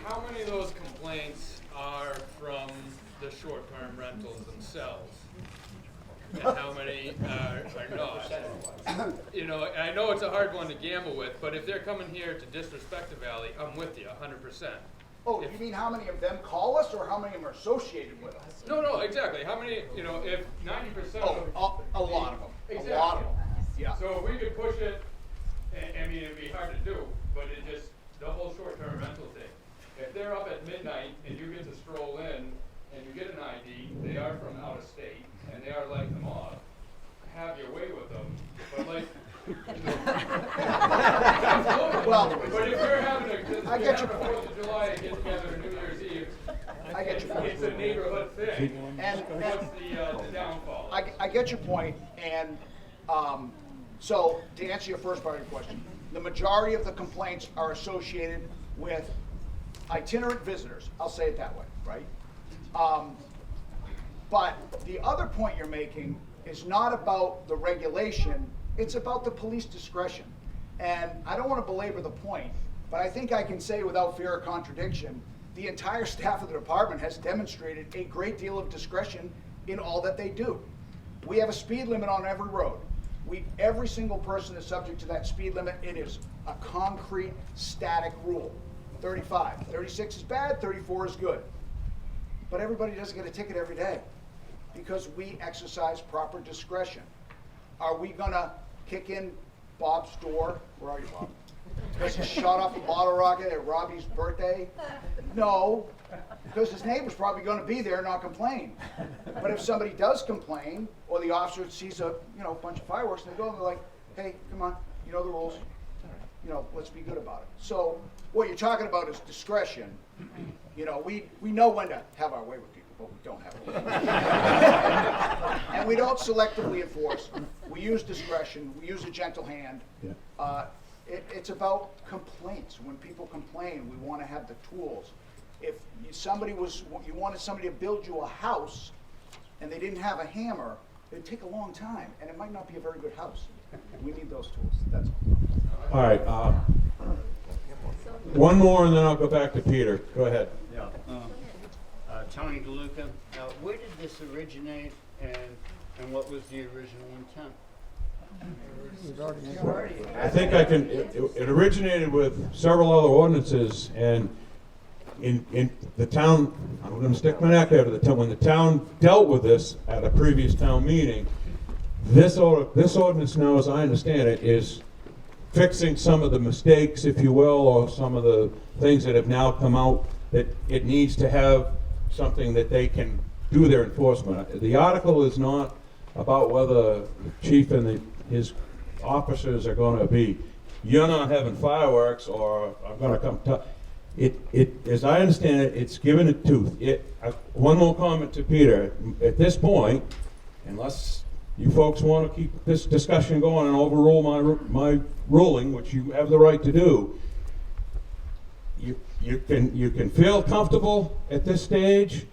[SPEAKER 13] how many of those complaints are from the short-term rentals themselves? And how many are not? You know, and I know it's a hard one to gamble with, but if they're coming here to disrespect the valley, I'm with you 100%.
[SPEAKER 3] Oh, you mean how many of them call us or how many of them are associated with us?
[SPEAKER 13] No, exactly. How many, you know, if 90% of them.
[SPEAKER 3] A lot of them.
[SPEAKER 13] Exactly.
[SPEAKER 3] A lot of them. Yeah.
[SPEAKER 13] So if we could push it, I mean, it'd be hard to do, but it just, the whole short-term rental thing. If they're up at midnight and you get to stroll in and you get an ID, they are from out of state, and they are lighting them off, have your way with them, but like,
[SPEAKER 3] Well,
[SPEAKER 13] but if you're having
[SPEAKER 3] I get your
[SPEAKER 13] 4th of July and get together New Year's Eve,
[SPEAKER 3] I get your point.
[SPEAKER 13] it's a neighborhood thing.
[SPEAKER 3] And
[SPEAKER 13] What's the downfall?
[SPEAKER 3] I get your point, and so to answer your first part of your question, the majority of the complaints are associated with itinerant visitors. I'll say it that way, right? But the other point you're making is not about the regulation, it's about the police discretion. And I don't want to belabor the point, but I think I can say without fear of contradiction, the entire staff of the department has demonstrated a great deal of discretion in all that they do. We have a speed limit on every road. Every single person is subject to that speed limit. It is a concrete, static rule. 35. 36 is bad, 34 is good. But everybody doesn't get a ticket every day because we exercise proper discretion. Are we gonna kick in Bob's door? Where are you, Bob? Because he shot off a bottle rocket at Robbie's birthday? No, because his neighbor's probably gonna be there and not complain. But if somebody does complain, or the officer sees a bunch of fireworks, and they go and they're like, hey, come on, you know the rules. Let's be good about it. So what you're talking about is discretion. We know when to have our way with people, but we don't have it. And we don't selectively enforce. We use discretion. We use a gentle hand.
[SPEAKER 1] Yeah.
[SPEAKER 3] It's about complaints. When people complain, we want to have the tools. If you wanted somebody to build you a house and they didn't have a hammer, it'd take a long time, and it might not be a very good house.
[SPEAKER 2] We need those tools, that's all.
[SPEAKER 1] All right, one more and then I'll go back to Peter. Go ahead.
[SPEAKER 14] Yeah. Tony DeLuca, where did this originate and what was the original intent?
[SPEAKER 1] I think it originated with several other ordinances, and in the town, I'm going to stick my neck out of the town, when the town dealt with this at a previous town meeting, this ordinance now, as I understand it, is fixing some of the mistakes, if you will, or some of the things that have now come out, that it needs to have something that they can do their enforcement. The article is not about whether the chief and his officers are going to be, you're not having fireworks, or I'm going to come as I understand it, it's given a tooth. One more comment to Peter. At this point, unless you folks want to keep this discussion going and overrule my ruling, which you have the right to do, you can feel comfortable at this stage,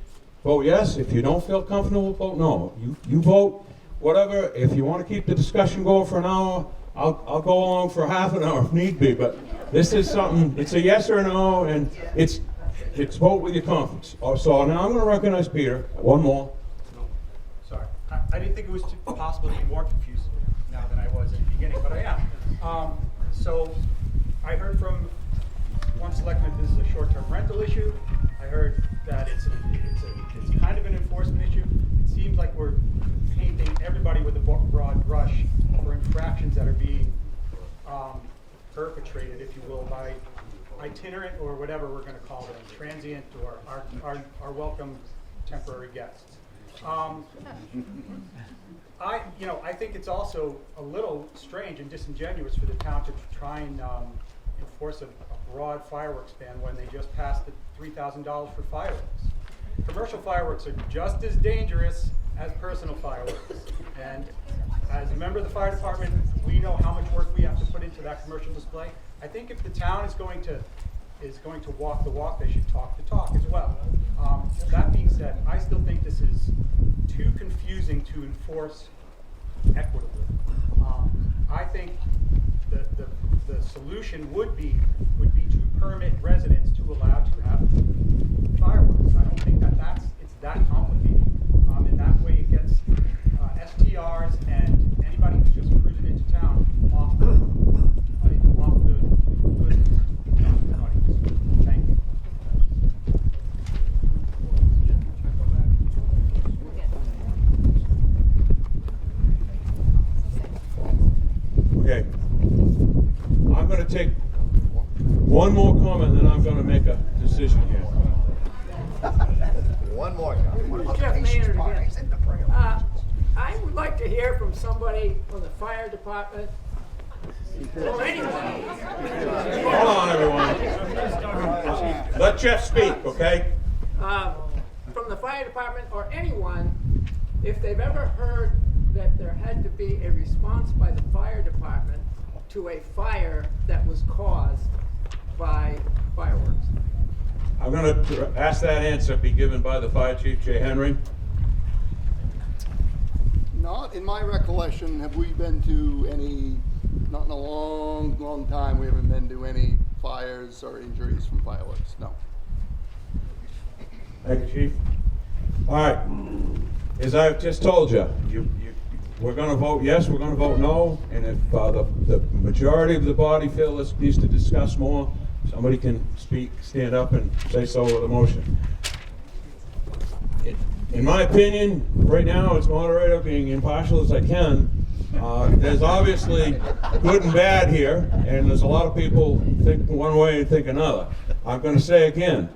[SPEAKER 1] vote yes. If you don't feel comfortable, vote no. You vote whatever. If you want to keep the discussion going for an hour, I'll go along for half an hour if need be. But this is something. It's a yes or a no, and it's vote with your conscience. So now I'm going to recognize Peter. One more.
[SPEAKER 7] Sorry, I didn't think it was possible to be more confused now than I was at the beginning, but I am. So I heard from one selectman this is a short-term rental issue. I heard that it's kind of an enforcement issue. It seems like we're painting everybody with a broad brush for infractions that are being perpetrated, if you will, by itinerant or whatever we're going to call them, transient or our welcome temporary guests. I think it's also a little strange and disingenuous for the town to try and enforce a broad fireworks ban when they just passed the $3,000 for fireworks. Commercial fireworks are just as dangerous as personal fireworks. And as a member of the fire department, we know how much work we have to put into that commercial display. I think if the town is going to walk the walk, they should talk the talk as well. That being said, I still think this is too confusing to enforce equitably. I think the solution would be to permit residents to allow to have fireworks. I don't think it's that complicated. In that way, it gets STRs and anybody who's just cruising into town off the good audience. Thank you.
[SPEAKER 1] Okay. I'm going to take one more comment, and then I'm going to make a decision here.
[SPEAKER 2] One more.
[SPEAKER 11] Jeff Maynard again. I would like to hear from somebody from the fire department or anyone.
[SPEAKER 1] Hold on, everyone. Let Jeff speak, okay?
[SPEAKER 11] From the fire department or anyone, if they've ever heard that there had to be a response by the fire department to a fire that was caused by fireworks.
[SPEAKER 1] I'm going to ask that answer be given by the Fire Chief, Jay Henry.
[SPEAKER 15] Not in my recollection have we been to any, not in a long, long time, we haven't been to any fires or injuries from fireworks, no.
[SPEAKER 1] Thank you, Chief. All right. As I've just told you, we're going to vote yes, we're going to vote no, and if the majority of the body feel this needs to discuss more, somebody can stand up and say so with a motion. In my opinion, right now, as moderator, being impartial as I can, there's obviously good and bad here, and there's a lot of people think one way and think another. I'm going to say again,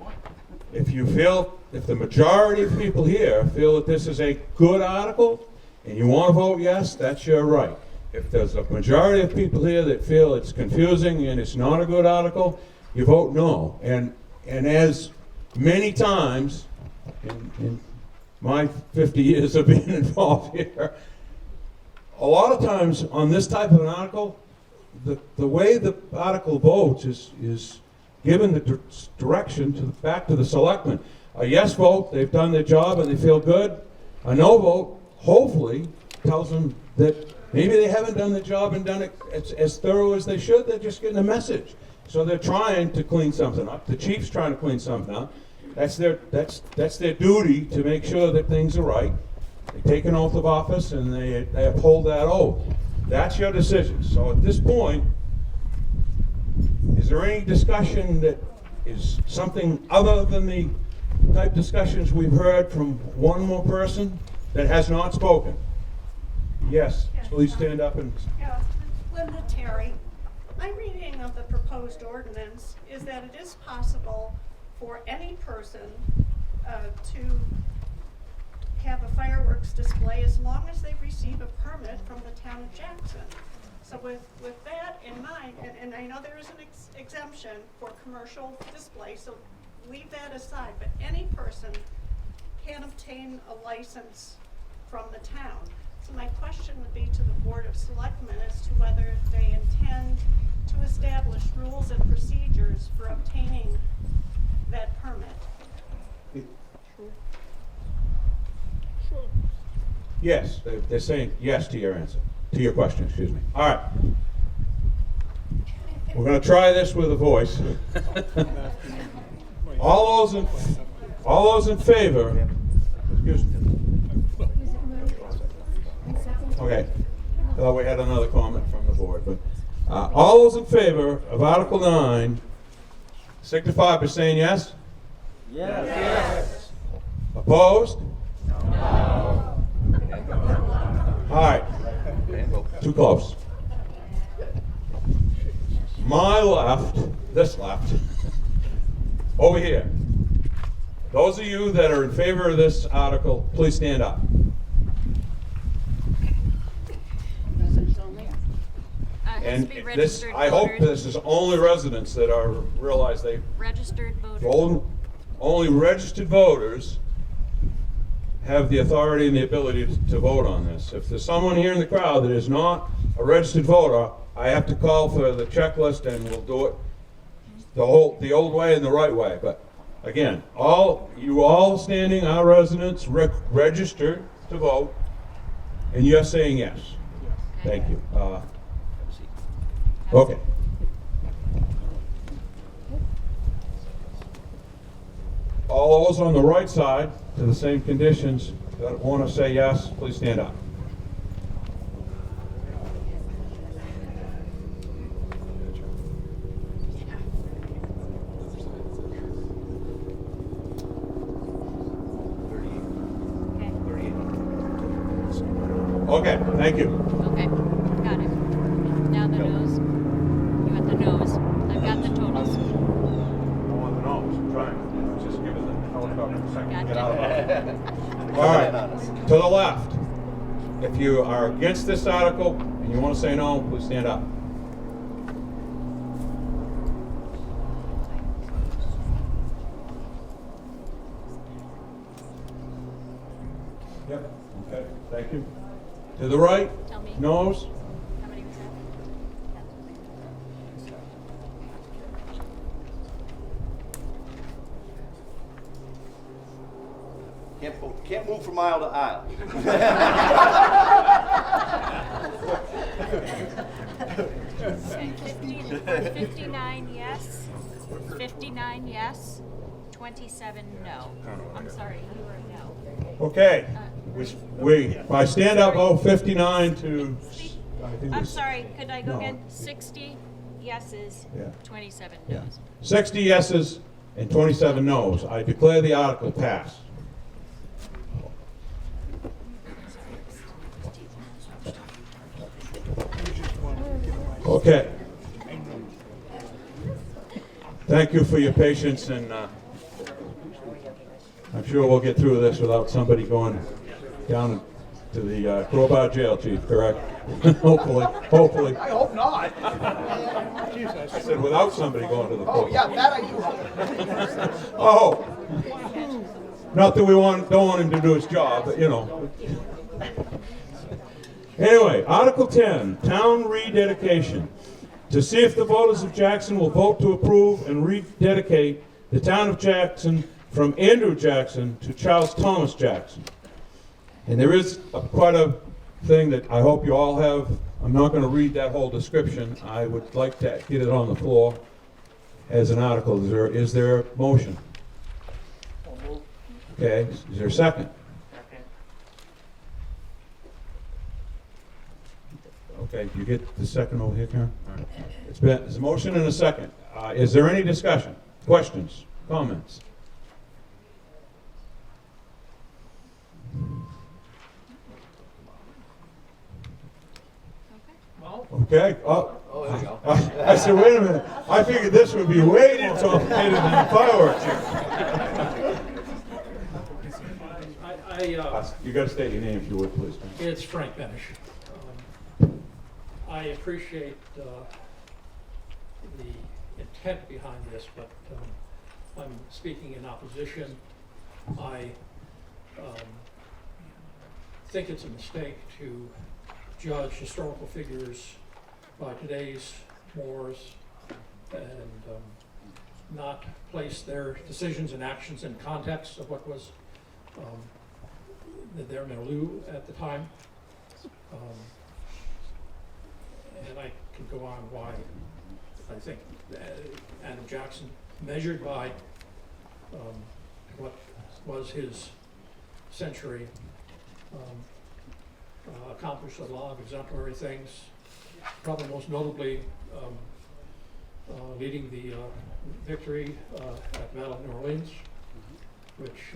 [SPEAKER 1] if the majority of people here feel that this is a good article, and you want to vote yes, that's your right. If there's a majority of people here that feel it's confusing and it's not a good article, you vote no. And as many times in my 50 years of being involved here, a lot of times on this type of an article, the way the article votes is given the direction back to the selectmen. A yes vote, they've done their job and they feel good. A no vote, hopefully, tells them that Maybe they haven't done the job and done it as thorough as they should. They're just getting a message. So they're trying to clean something up. The chief's trying to clean something up. That's their duty to make sure that things are right. They take an oath of office and they uphold that oath. That's your decision. So at this point, is there any discussion that is something other than the type discussions we've heard from one more person that has not spoken? Yes, please stand up and...
[SPEAKER 16] Yeah, Linda Terry. My reading of the proposed ordinance is that it is possible for any person to have a fireworks display as long as they receive a permit from the town of Jackson. So with that in mind, and I know there is an exemption for commercial display, so leave that aside, but any person can obtain a license from the town. So my question would be to the Board of Selectmen as to whether they intend to establish rules and procedures for obtaining that permit.
[SPEAKER 1] Yes, they're saying yes to your answer, to your question, excuse me. All right. We're going to try this with a voice. All those in favor, excuse me. Okay, I thought we had another comment from the board, but all those in favor of Article 9 signify by saying yes? Yes. Opposed? No. All right, too close. My left, this left, over here. Those of you that are in favor of this article, please stand up. And this, I hope this is only residents that are realize they
[SPEAKER 8] Registered voters.
[SPEAKER 1] only registered voters have the authority and the ability to vote on this. If there's someone here in the crowd that is not a registered voter, I have to call for the checklist and we'll do it the old way and the right way. But again, you all standing are residents registered to vote, and you're saying yes. Thank you. Okay. All those on the right side, to the same conditions, that want to say yes, please stand up. Okay, thank you.
[SPEAKER 8] Okay, got it. Now the nose. You want the nose. I've got the totals.
[SPEAKER 1] I want the nose. I'm trying. Just give it the helicopter a second to get out of it. All right, to the left. If you are against this article and you want to say no, please stand up. Yep, okay, thank you. To the right,
[SPEAKER 8] Tell me.
[SPEAKER 1] nose.
[SPEAKER 8] How many was that?
[SPEAKER 2] Can't move from aisle to aisle.
[SPEAKER 8] 59 yes, 59 yes, 27 no. I'm sorry, you were no.
[SPEAKER 1] Okay, we by stand up vote 59 to.
[SPEAKER 8] I'm sorry, could I go
[SPEAKER 1] No.
[SPEAKER 8] again? 60 yeses,
[SPEAKER 1] Yeah.
[SPEAKER 8] 27
[SPEAKER 1] Yeah.
[SPEAKER 8] noes.
[SPEAKER 1] 60 yeses and 27 noes. I declare the article passed. Okay. Thank you for your patience, and I'm sure we'll get through this without somebody going down to the Crowbar Jail, Chief, correct? Hopefully.
[SPEAKER 3] I hope not.
[SPEAKER 1] I said without somebody going to the
[SPEAKER 3] Oh,
[SPEAKER 1] court.
[SPEAKER 3] yeah, that I do hope.
[SPEAKER 1] Oh, not that we don't want him to do his job, but you know. Anyway, Article 10, Town Rededication. To see if the voters of Jackson will vote to approve and rededicate the town of Jackson from Andrew Jackson to Charles Thomas Jackson. And there is quite a thing that I hope you all have. I'm not going to read that whole description. I would like to get it on the floor as an article. Is there a motion? Okay, is there a second? Okay, you get the second over here, Karen? All right. There's a motion and a second. Is there any discussion, questions, comments? Okay. Oh, there you go. I said, wait a minute. I figured this would be way more complicated than fireworks. You got to state your name, if you would, please.
[SPEAKER 9] It's Frank Benish. I appreciate the intent behind this, but I'm speaking in opposition. I think it's a mistake to judge historical figures by today's mores and not place their decisions and actions in context of what was their milieu at the time. And I can go on why I think Andrew Jackson, measured by what was his century, accomplished a lot of exemplary things, probably most notably leading the victory at Battle of New Orleans, which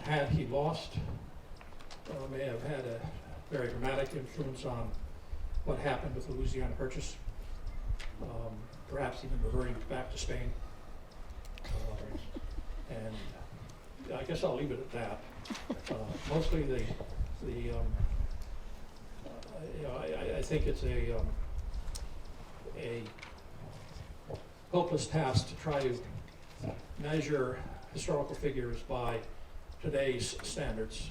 [SPEAKER 9] had he lost, may have had a very dramatic influence on what happened with the Louisiana Purchase, perhaps even reverting back to Spain. And I guess I'll leave it at that. Mostly I think it's a hopeless task to try to measure historical figures by today's standards.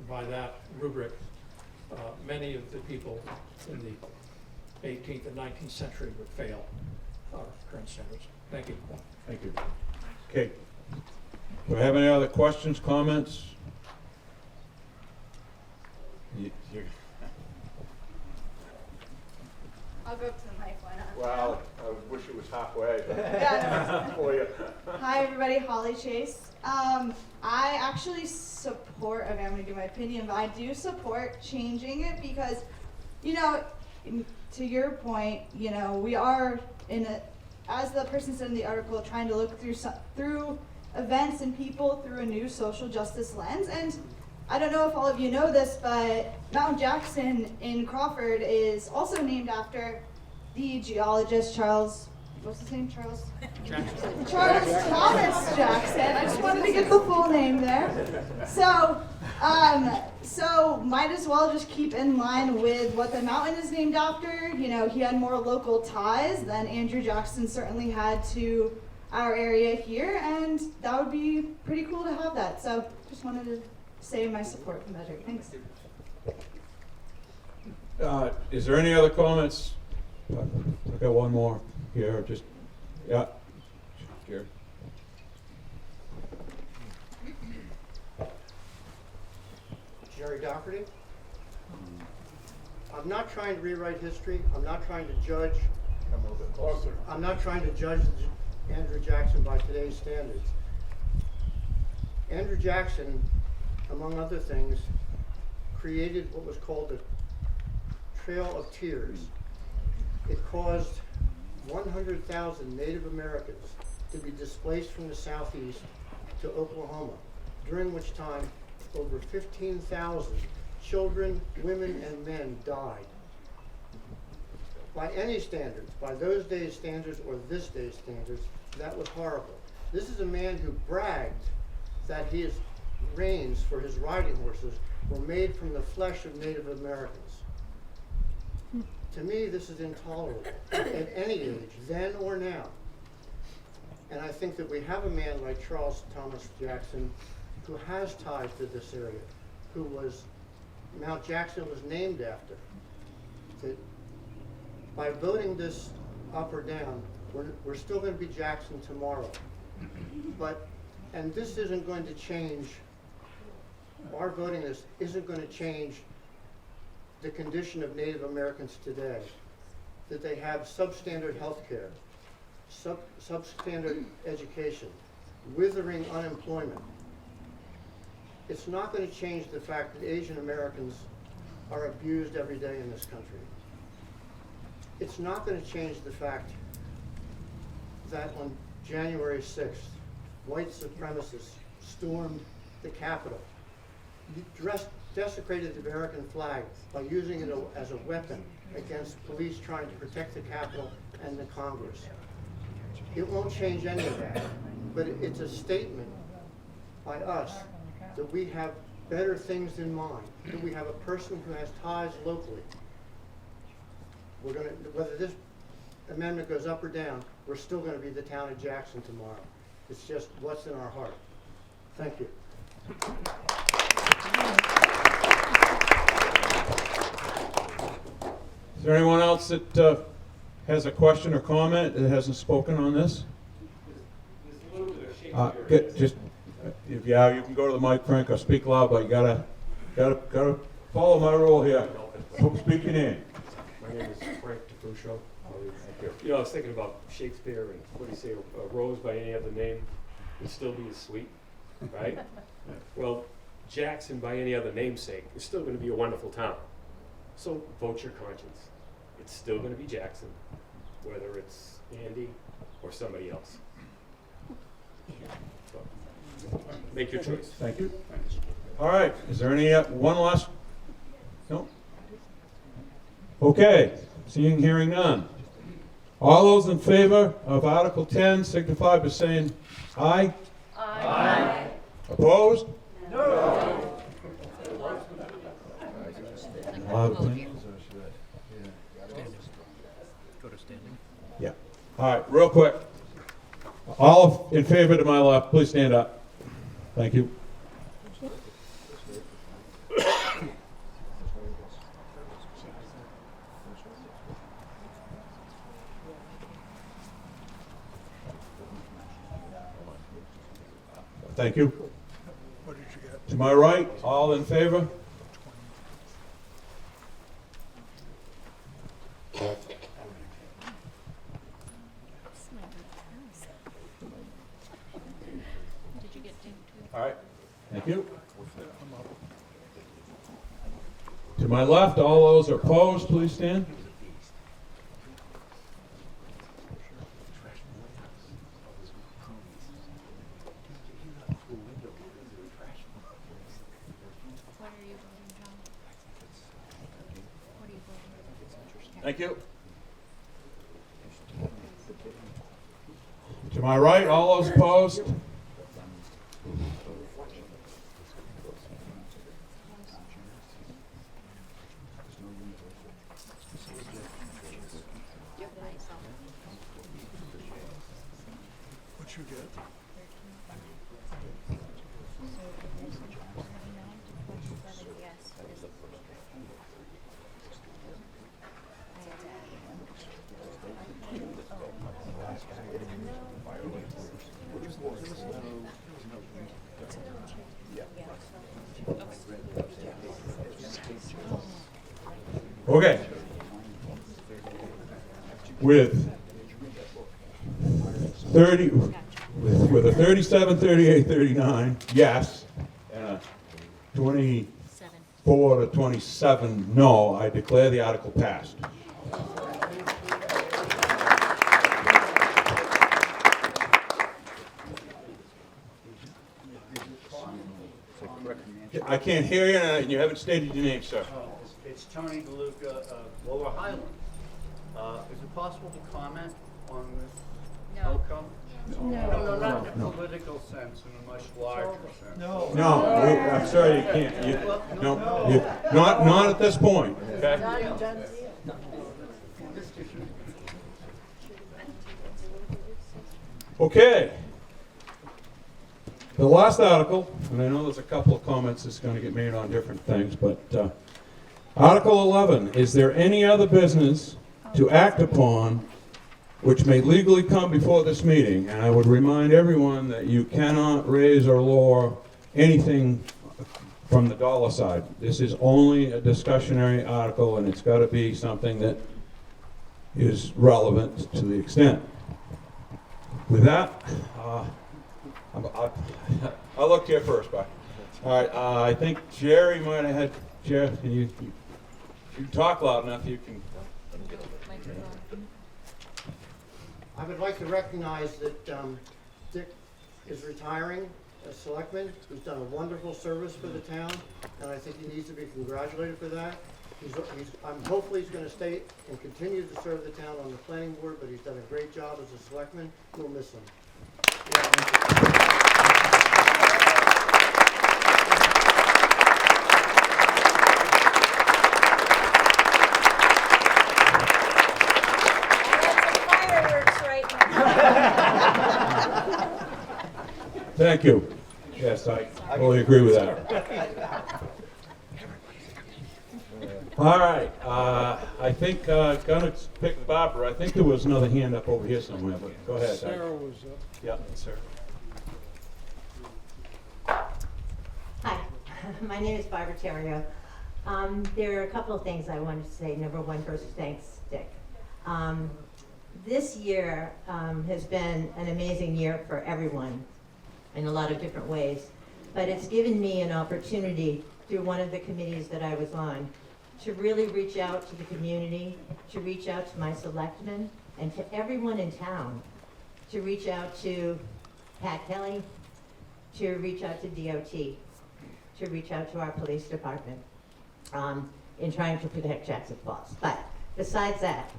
[SPEAKER 9] By that rubric, many of the people in the 18th and 19th century would fail our current standards. Thank you.
[SPEAKER 1] Thank you. Okay. Do I have any other questions, comments?
[SPEAKER 17] I'll go up to the mic, why not?
[SPEAKER 2] Well, I wish it was halfway. But
[SPEAKER 17] Yeah,
[SPEAKER 2] for you.
[SPEAKER 17] Hi, everybody. Holly Chase. I actually support, okay, I'm going to give my opinion, but I do support changing it because, you know, to your point, you know, we are as the person said in the article, trying to look through events and people through a new social justice lens. And I don't know if all of you know this, but Mount Jackson in Crawford is also named after the geologist Charles Thomas Jackson. I just wanted to get the full name there. So might as well just keep in line with what the mountain is named after. You know, he had more local ties than Andrew Jackson certainly had to our area here, and that would be pretty cool to have that. So just wanted to say my support for the measure. Thanks.
[SPEAKER 1] Is there any other comments? I've got one more here. Just, yeah. Here.
[SPEAKER 18] Jerry Doherty. I'm not trying to rewrite history. I'm not trying to judge.
[SPEAKER 2] Come a little bit closer.
[SPEAKER 18] I'm not trying to judge Andrew Jackson by today's standards. Andrew Jackson, among other things, created what was called the Trail of Tears. It caused 100,000 Native Americans to be displaced from the southeast to Oklahoma, during which time over 15,000 children, women, and men died. By any standards, by those days' standards or this day's standards, that was horrible. This is a man who bragged that his reins for his riding horses were made from the flesh of Native Americans. To me, this is intolerable at any age, then or now. And I think that we have a man like Charles Thomas Jackson who has ties to this area, who was, Mount Jackson was named after. That by voting this up or down, we're still going to be Jackson tomorrow. And this isn't going to change our voting this isn't going to change the condition of Native Americans today, that they have substandard health care, substandard education, withering unemployment. It's not going to change the fact that Asian Americans are abused every day in this country. It's not going to change the fact that on January 6th, white supremacists stormed the Capitol, desecrated the American flag by using it as a weapon against police trying to protect the Capitol and the Congress. It won't change any of that, but it's a statement by us that we have better things in mind, that we have a person who has ties locally. We're going to, whether this amendment goes up or down, we're still going to be the town of Jackson tomorrow. It's just what's in our heart. Thank you.
[SPEAKER 1] Is there anyone else that has a question or comment that hasn't spoken on this? Just if you can go to the mic, Frank, or speak loud, but you gotta follow my rule here. Speak your name.
[SPEAKER 19] My name is Frank DeFuscio. You know, I was thinking about Shakespeare and what do you say, a rose by any other name would still be as sweet, right? Well, Jackson by any other namesake is still going to be a wonderful town. So vote your conscience. It's still going to be Jackson, whether it's Andy or somebody else. So, make your choice.
[SPEAKER 1] Thank you. All right. Is there any one last? No. Okay. Seeing, hearing none. All those in favor of Article 10 signify by saying aye. Aye. Opposed? No. Yeah. All right, real quick. All in favor to my left, please stand up. Thank you. Thank you.
[SPEAKER 4] What did you get?
[SPEAKER 1] To my right, all in favor?
[SPEAKER 8] Did you get two?
[SPEAKER 1] All right. Thank you. To my left, all those opposed, please stand.
[SPEAKER 8] What are you voting, John? What are you voting?
[SPEAKER 1] Thank you. To my right, all those opposed?
[SPEAKER 4] What you get?
[SPEAKER 1] Okay. With 30, with a 37, 38, 39, yes, and a 24 to 27, no, I declare the article passed. I can't hear you, and you haven't stated your name, sir.
[SPEAKER 14] It's Tony DeLuca of Lower Highland. Is it possible to comment on this outcome? No, not in a political sense, in a much larger sense.
[SPEAKER 1] No, I'm sorry, you can't. Not at this point. Okay? Okay. The last article, and I know there's a couple of comments that's going to get made on different things, but Article 11, is there any other business to act upon which may legally come before this meeting? And I would remind everyone that you cannot raise or lower anything from the dollar side. This is only a discussionary article, and it's got to be something that is relevant to the extent. With that, I'll look here first, bye. All right, I think Jerry might have had, Jerry, can you talk loud enough, you can.
[SPEAKER 18] I would like to recognize that Dick is retiring as selectman. He's done a wonderful service for the town, and I think he needs to be congratulated for that. Hopefully he's going to stay and continue to serve the town on the planning board, but he's done a great job as a selectman. We'll miss him.
[SPEAKER 1] Thank you. Yes, I fully agree with that. All right, I think, gonna pick Barbara. I think there was another hand up over here somewhere, but go ahead.
[SPEAKER 4] Sarah was up.
[SPEAKER 1] Yeah, sir.
[SPEAKER 20] Hi, my name is Barbara Terrio. There are a couple of things I wanted to say. Number one, first, thanks, Dick. This year has been an amazing year for everyone in a lot of different ways, but it's given me an opportunity through one of the committees that I was on to really reach out to the community, to reach out to my selectmen, and to everyone in town, to reach out to Pat Kelly, to reach out to DOT, to reach out to our police department in trying to protect Jackson Falls. But besides that,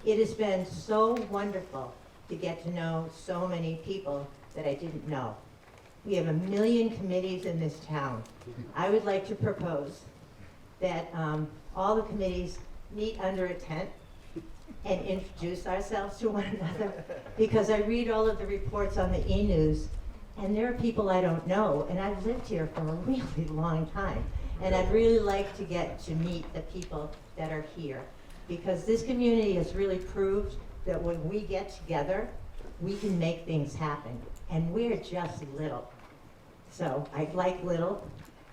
[SPEAKER 20] it has been so wonderful to get to know so many people that I didn't know. We have 1 million committees in this town. I would like to propose that all the committees meet under a tent and introduce ourselves to one another, because I read all of the reports on the e-news, and there are people I don't know, and I've lived here for a really long time, and I'd really like to get to meet the people that are here, because this community has really proved that when we get together, we can make things happen, and we're just little. So I like little,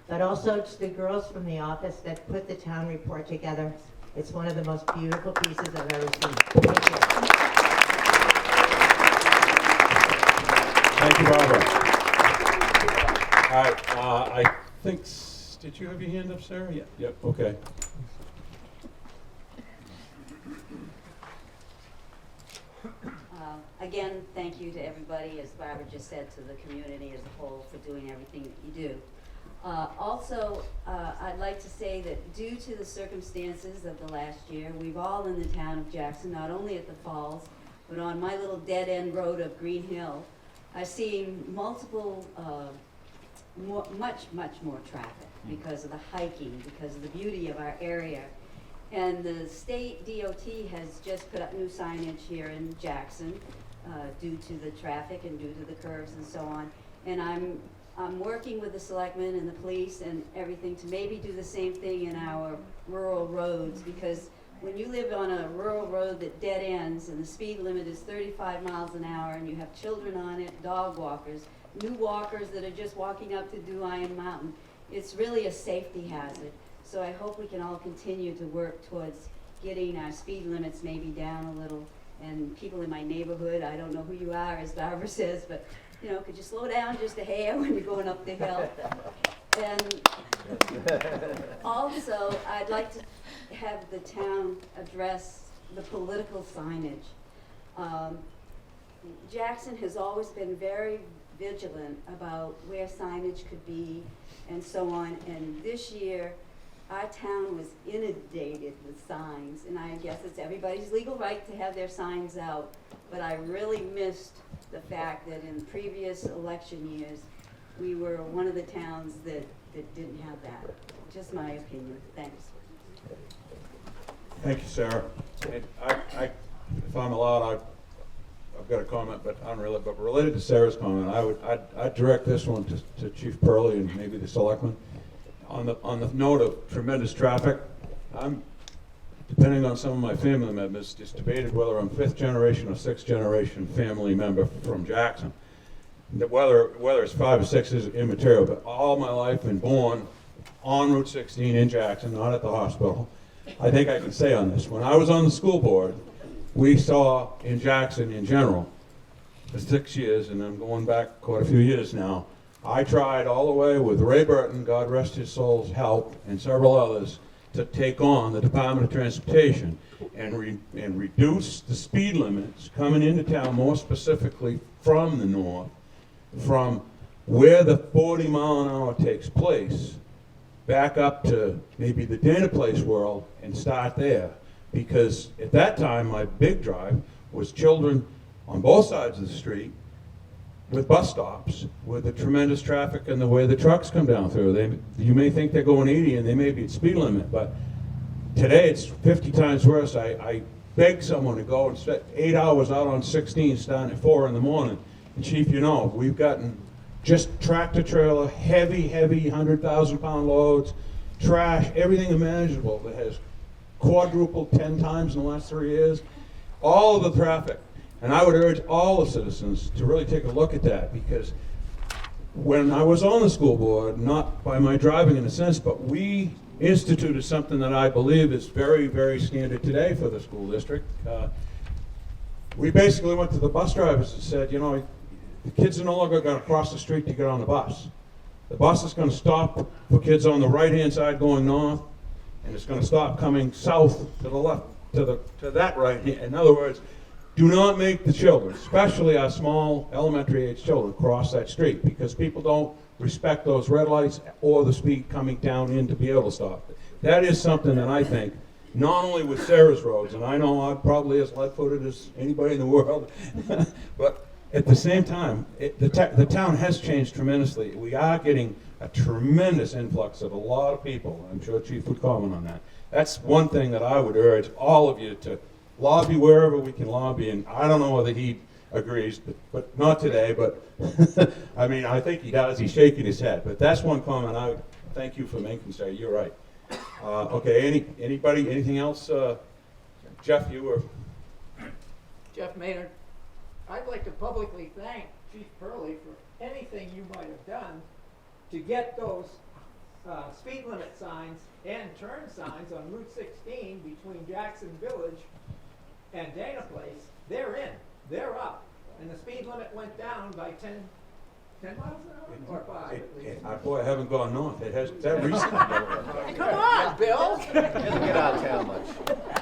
[SPEAKER 20] but also to the girls from the office that put the town report together. It's one of the most beautiful pieces I've ever seen. Thank you.
[SPEAKER 1] Thank you, Barbara. All right, I think, did you have your hand up, Sarah? Yeah. Yep, okay.
[SPEAKER 5] Again, thank you to everybody, as Barbara just said, to the community as a whole for doing everything that you do. Also, I'd like to say that due to the circumstances of the last year, we've all in the town of Jackson, not only at the falls, but on my little dead-end road of Green Hill, are seeing multiple, much more traffic because of the hiking, because of the beauty of our area. And the state DOT has just put up new signage here in Jackson due to the traffic and due to the curves and so on. And I'm working with the selectmen and the police and everything to maybe do the same thing in our rural roads, because when you live on a rural road that dead ends and the speed limit is 35 miles an hour and you have children on it, dog walkers, new walkers that are just walking up to Do Iron Mountain, it's really a safety hazard. So I hope we can all continue to work towards getting our speed limits maybe down a little. And people in my neighborhood, I don't know who you are, as Barbara says, but you know, could you slow down just a hair when you're going up the hill? And also, I'd like to have the town address the political signage. Jackson has always been very vigilant about where signage could be and so on. And this year, our town was inundated with signs, and I guess it's everybody's legal right to have their signs out, but I really missed the fact that in previous election years, we were one of the towns that didn't have that. Just my opinion. Thanks.
[SPEAKER 1] Thank you, Sarah. And if I'm allowed, I've got a comment, but unrelated. But related to Sarah's comment, I'd direct this one to Chief Purley and maybe the selectmen. On the note of tremendous traffic, I'm, depending on some of my family members, just debated whether I'm 5th generation or 6th generation family member from Jackson. Whether it's 5 or 6 is immaterial, but all my life been born on Route 16 in Jackson, not at the hospital. I think I can say on this. When I was on the school board, we saw in Jackson in general, for 6 years, and I'm going back quite a few years now, I tried all the way with Ray Burton, God rest his soul's help, and several others, to take on the Department of Transportation and reduce the speed limits coming into town, more specifically from the north, from where the 40 mile an hour takes place, back up to maybe the Dana Place world and start there. Because at that time, my big drive was children on both sides of the street with bus stops, with the tremendous traffic and the way the trucks come down through. You may think they're going 80 and they may be at speed limit, but today it's 50 times worse. I beg someone to go and spend 8 hours out on 16 starting at 4 in the morning. And Chief, you know, we've gotten just tractor trailer, heavy 100,000 pound loads, trash, everything imaginable that has quadrupled 10 times in the last 3 years. All of the traffic. And I would urge all the citizens to really take a look at that, because when I was on the school board, not by my driving in a sense, but we instituted something that I believe is very, very standard today for the school district. We basically went to the bus drivers and said, you know, the kids are no longer going to cross the street to get on the bus. The bus is going to stop for kids on the right-hand side going north, and it's going to stop coming south to the left, to that right. In other words, do not make the children, especially our small elementary age children, cross that street, because people don't respect those red lights or the speed coming down in to be able to stop it. That is something that I think, not only with Sarah's roads, and I know I'm probably as lead-footed as anybody in the world, but at the same time, the town has changed tremendously. We are getting a tremendous influx of a lot of people. I'm sure Chief would comment on that. That's one thing that I would urge all of you to lobby wherever we can lobby, and I don't know whether he agrees, but not today, but I mean, I think he does. He's shaking his head, but that's one comment I would thank you for making, sir. You're right. Okay, anybody, anything else? Jeff, you were...
[SPEAKER 11] Jeff Maynard, I'd like to publicly thank Chief Purley for anything you might have done to get those speed limit signs and turn signs on Route 16 between Jackson Village and Dana Place. They're in, they're up, and the speed limit went down by 10 miles an hour, or 5 at least.
[SPEAKER 1] Boy, I haven't gone north. It has that recently.
[SPEAKER 11] Come on, Bill.
[SPEAKER 14] He doesn't get out of town much.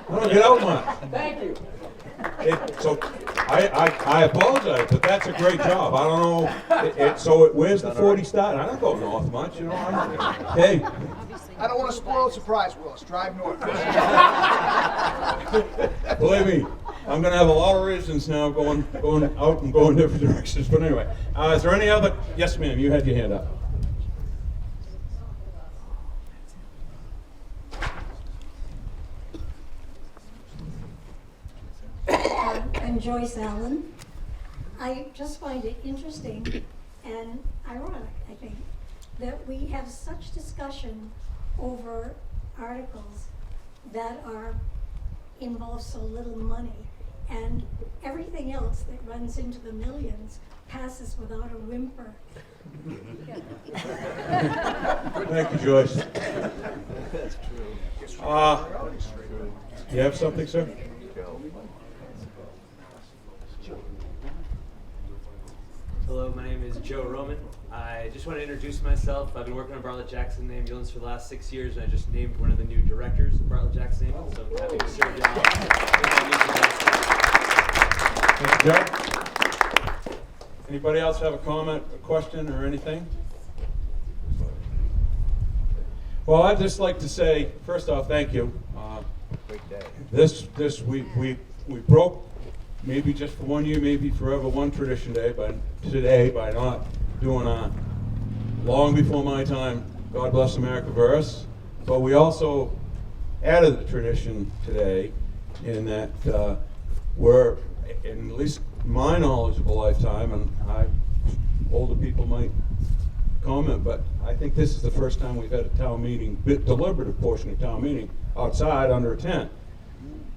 [SPEAKER 1] I don't get out much.
[SPEAKER 11] Thank you.
[SPEAKER 1] So I apologize, but that's a great job. I don't know. So where's the 40 start? I don't go north much, you know. Hey.
[SPEAKER 3] I don't want to spoil the surprise, Willis. Drive north.
[SPEAKER 1] Believe me, I'm going to have a lot of reasons now going out and going different directions. But anyway, is there any other? Yes, ma'am. You had your hand up.
[SPEAKER 21] I'm Joyce Allen. I just find it interesting and ironic, I think, that we have such discussion over articles that involve so little money, and everything else that runs into the millions passes without a whimper.
[SPEAKER 1] Thank you, Joyce.
[SPEAKER 14] That's true.
[SPEAKER 1] You have something, sir?
[SPEAKER 22] Hello, my name is Joe Roman. I just want to introduce myself. I've been working on Bartlett-Jackson Ambulance for the last 6 years, and I just named one of the new directors of Bartlett-Jackson Ambulance, so I'm happy to serve y'all.
[SPEAKER 1] Thank you, Joe. Anybody else have a comment, a question, or anything? Well, I'd just like to say, first off, thank you.
[SPEAKER 14] Great day.
[SPEAKER 1] We broke, maybe just for 1 year, maybe forever, one tradition today by not doing long before my time, God Bless America verse. But we also added the tradition today in that we're, in at least my knowledge of a lifetime, and older people might comment, but I think this is the first time we've had a town meeting, deliberative portion of town meeting, outside under a tent.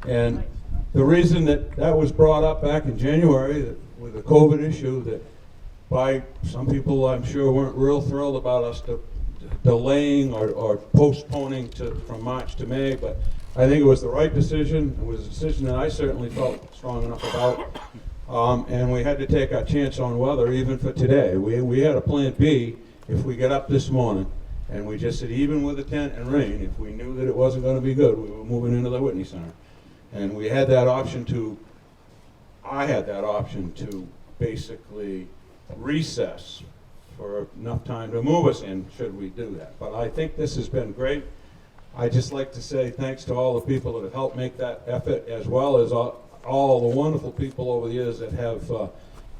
[SPEAKER 1] And the reason that was brought up back in January with the COVID issue, that by some people I'm sure weren't real thrilled about us delaying or postponing from March to May, but I think it was the right decision. It was a decision that I certainly felt strong enough about. And we had to take our chance on weather even for today. We had a plan B if we get up this morning and we just said, even with the tent and rain, if we knew that it wasn't going to be good, we were moving into the Whitney Center. And we had that option I had that option to basically recess for enough time to move us in, should we do that. But I think this has been great. I just like to say thanks to all the people that have helped make that effort, as well as all the wonderful people over the years that have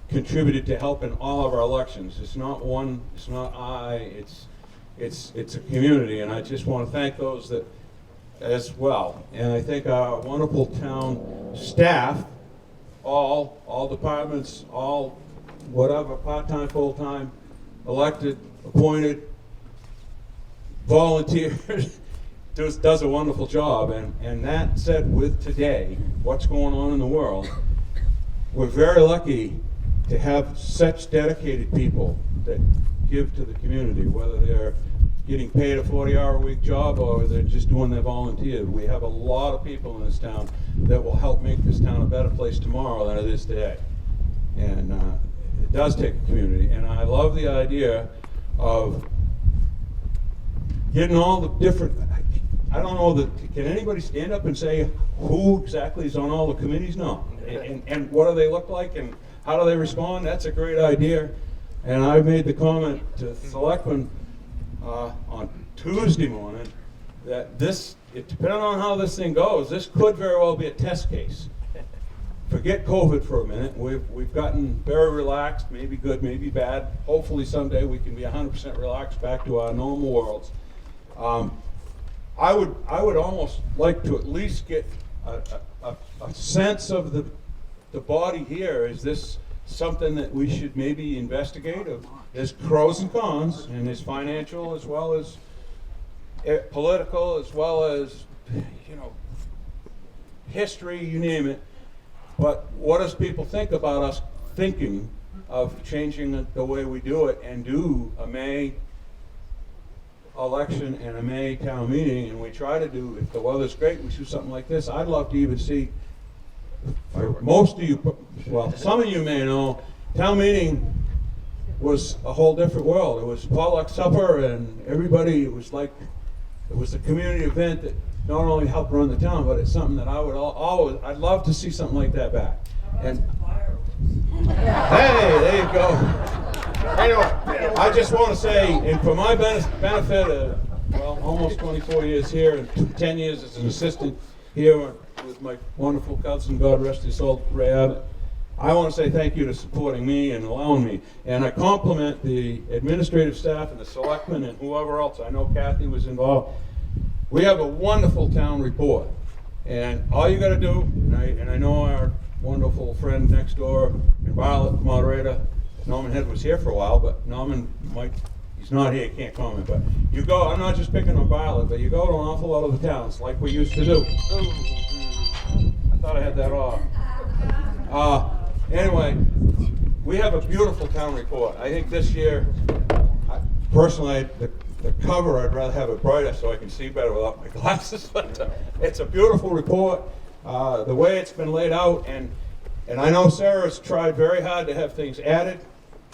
[SPEAKER 1] contributed to helping all of our elections. It's not one, it's not it's a community, and I just want to thank those that as well. And I think our wonderful town staff, all departments, all whatever, part-time, full-time, elected, appointed, volunteers, does a wonderful job. And that said, with today, what's going on in the world, we're very lucky to have such dedicated people that give to the community, whether they're getting paid a 40-hour-a-week job or they're just doing their volunteer. We have a lot of people in this town that will help make this town a better place tomorrow than it is today. And it does take a community. And I love the idea of getting all the different, I don't know, can anybody stand up and say who exactly is on all the committees? No. And what do they look like and how do they respond? That's a great idea. And I made the comment to Selectmen on Tuesday morning that depending on how this thing goes, this could very well be a test case. Forget COVID for a minute. We've gotten very relaxed, maybe good, maybe bad. Hopefully someday we can be 100% relaxed back to our normal worlds. I would almost like to at least get a sense of the body here. Is this something that we should maybe investigate? There's pros and cons, and there's financial as well as political, as well as, history, you name it. But what does people think about us thinking of changing the way we do it and do a May election and a May town meeting? And we try to do, if the weather's great, we do something like this. I'd love to even see, for most of you, well, some of you may know, town meeting was a whole different world. It was potluck supper and everybody, it was a community event that not only helped run the town, but it's something that I would I'd love to see something like that back. And hey, there you go. Anyway, I just want to say, and for my benefit, almost 24 years here and 10 years as an assistant here with my wonderful cousin, God rest his soul, Ray Abbott, I want to say thank you to supporting me and allowing me. And I compliment the administrative staff and the selectmen and whoever else. I know Kathy was involved. We have a wonderful town report. And all you got to do, and I know our wonderful friend next door, Violet, the moderator, Norman Head was here for a while, but Norman he's not here, he can't comment. But you go, I'm not just picking on Violet, but you go to an awful lot of the towns like we used to do. I thought I had that off. Anyway, we have a beautiful town report. I think this year, personally, the cover, I'd rather have it brighter so I can see better without my glasses. But it's a beautiful report, the way it's been laid out. And I know Sarah's tried very hard to have things added,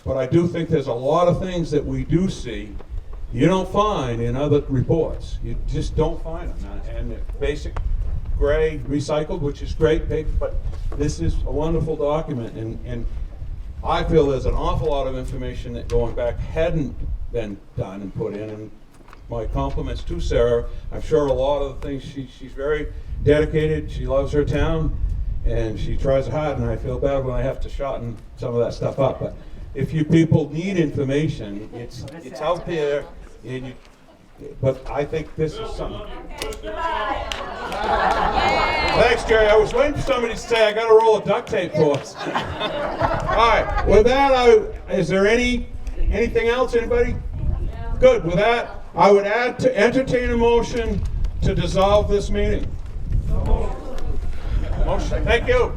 [SPEAKER 1] but I do think there's a lot of things that we do see you don't find in other reports. You just don't find them. And basic gray recycled, which is great, but this is a wonderful document, and I feel there's an awful lot of information that going back hadn't been done and put in. And my compliments to Sarah. I'm sure a lot of the things she's very dedicated. She loves her town, and she tries hard. And I feel bad when I have to shorten some of that stuff up. But if you people need information, it's out there, and but I think this is something. Thanks, Jerry. I was waiting for somebody to say I got a roll of duct tape for us. All right. With that, is there anything else? Anybody? Good. With that, I would entertain a motion to dissolve this meeting. Motion. Thank you.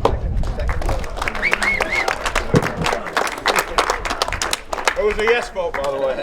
[SPEAKER 1] It was a yes vote, by the way.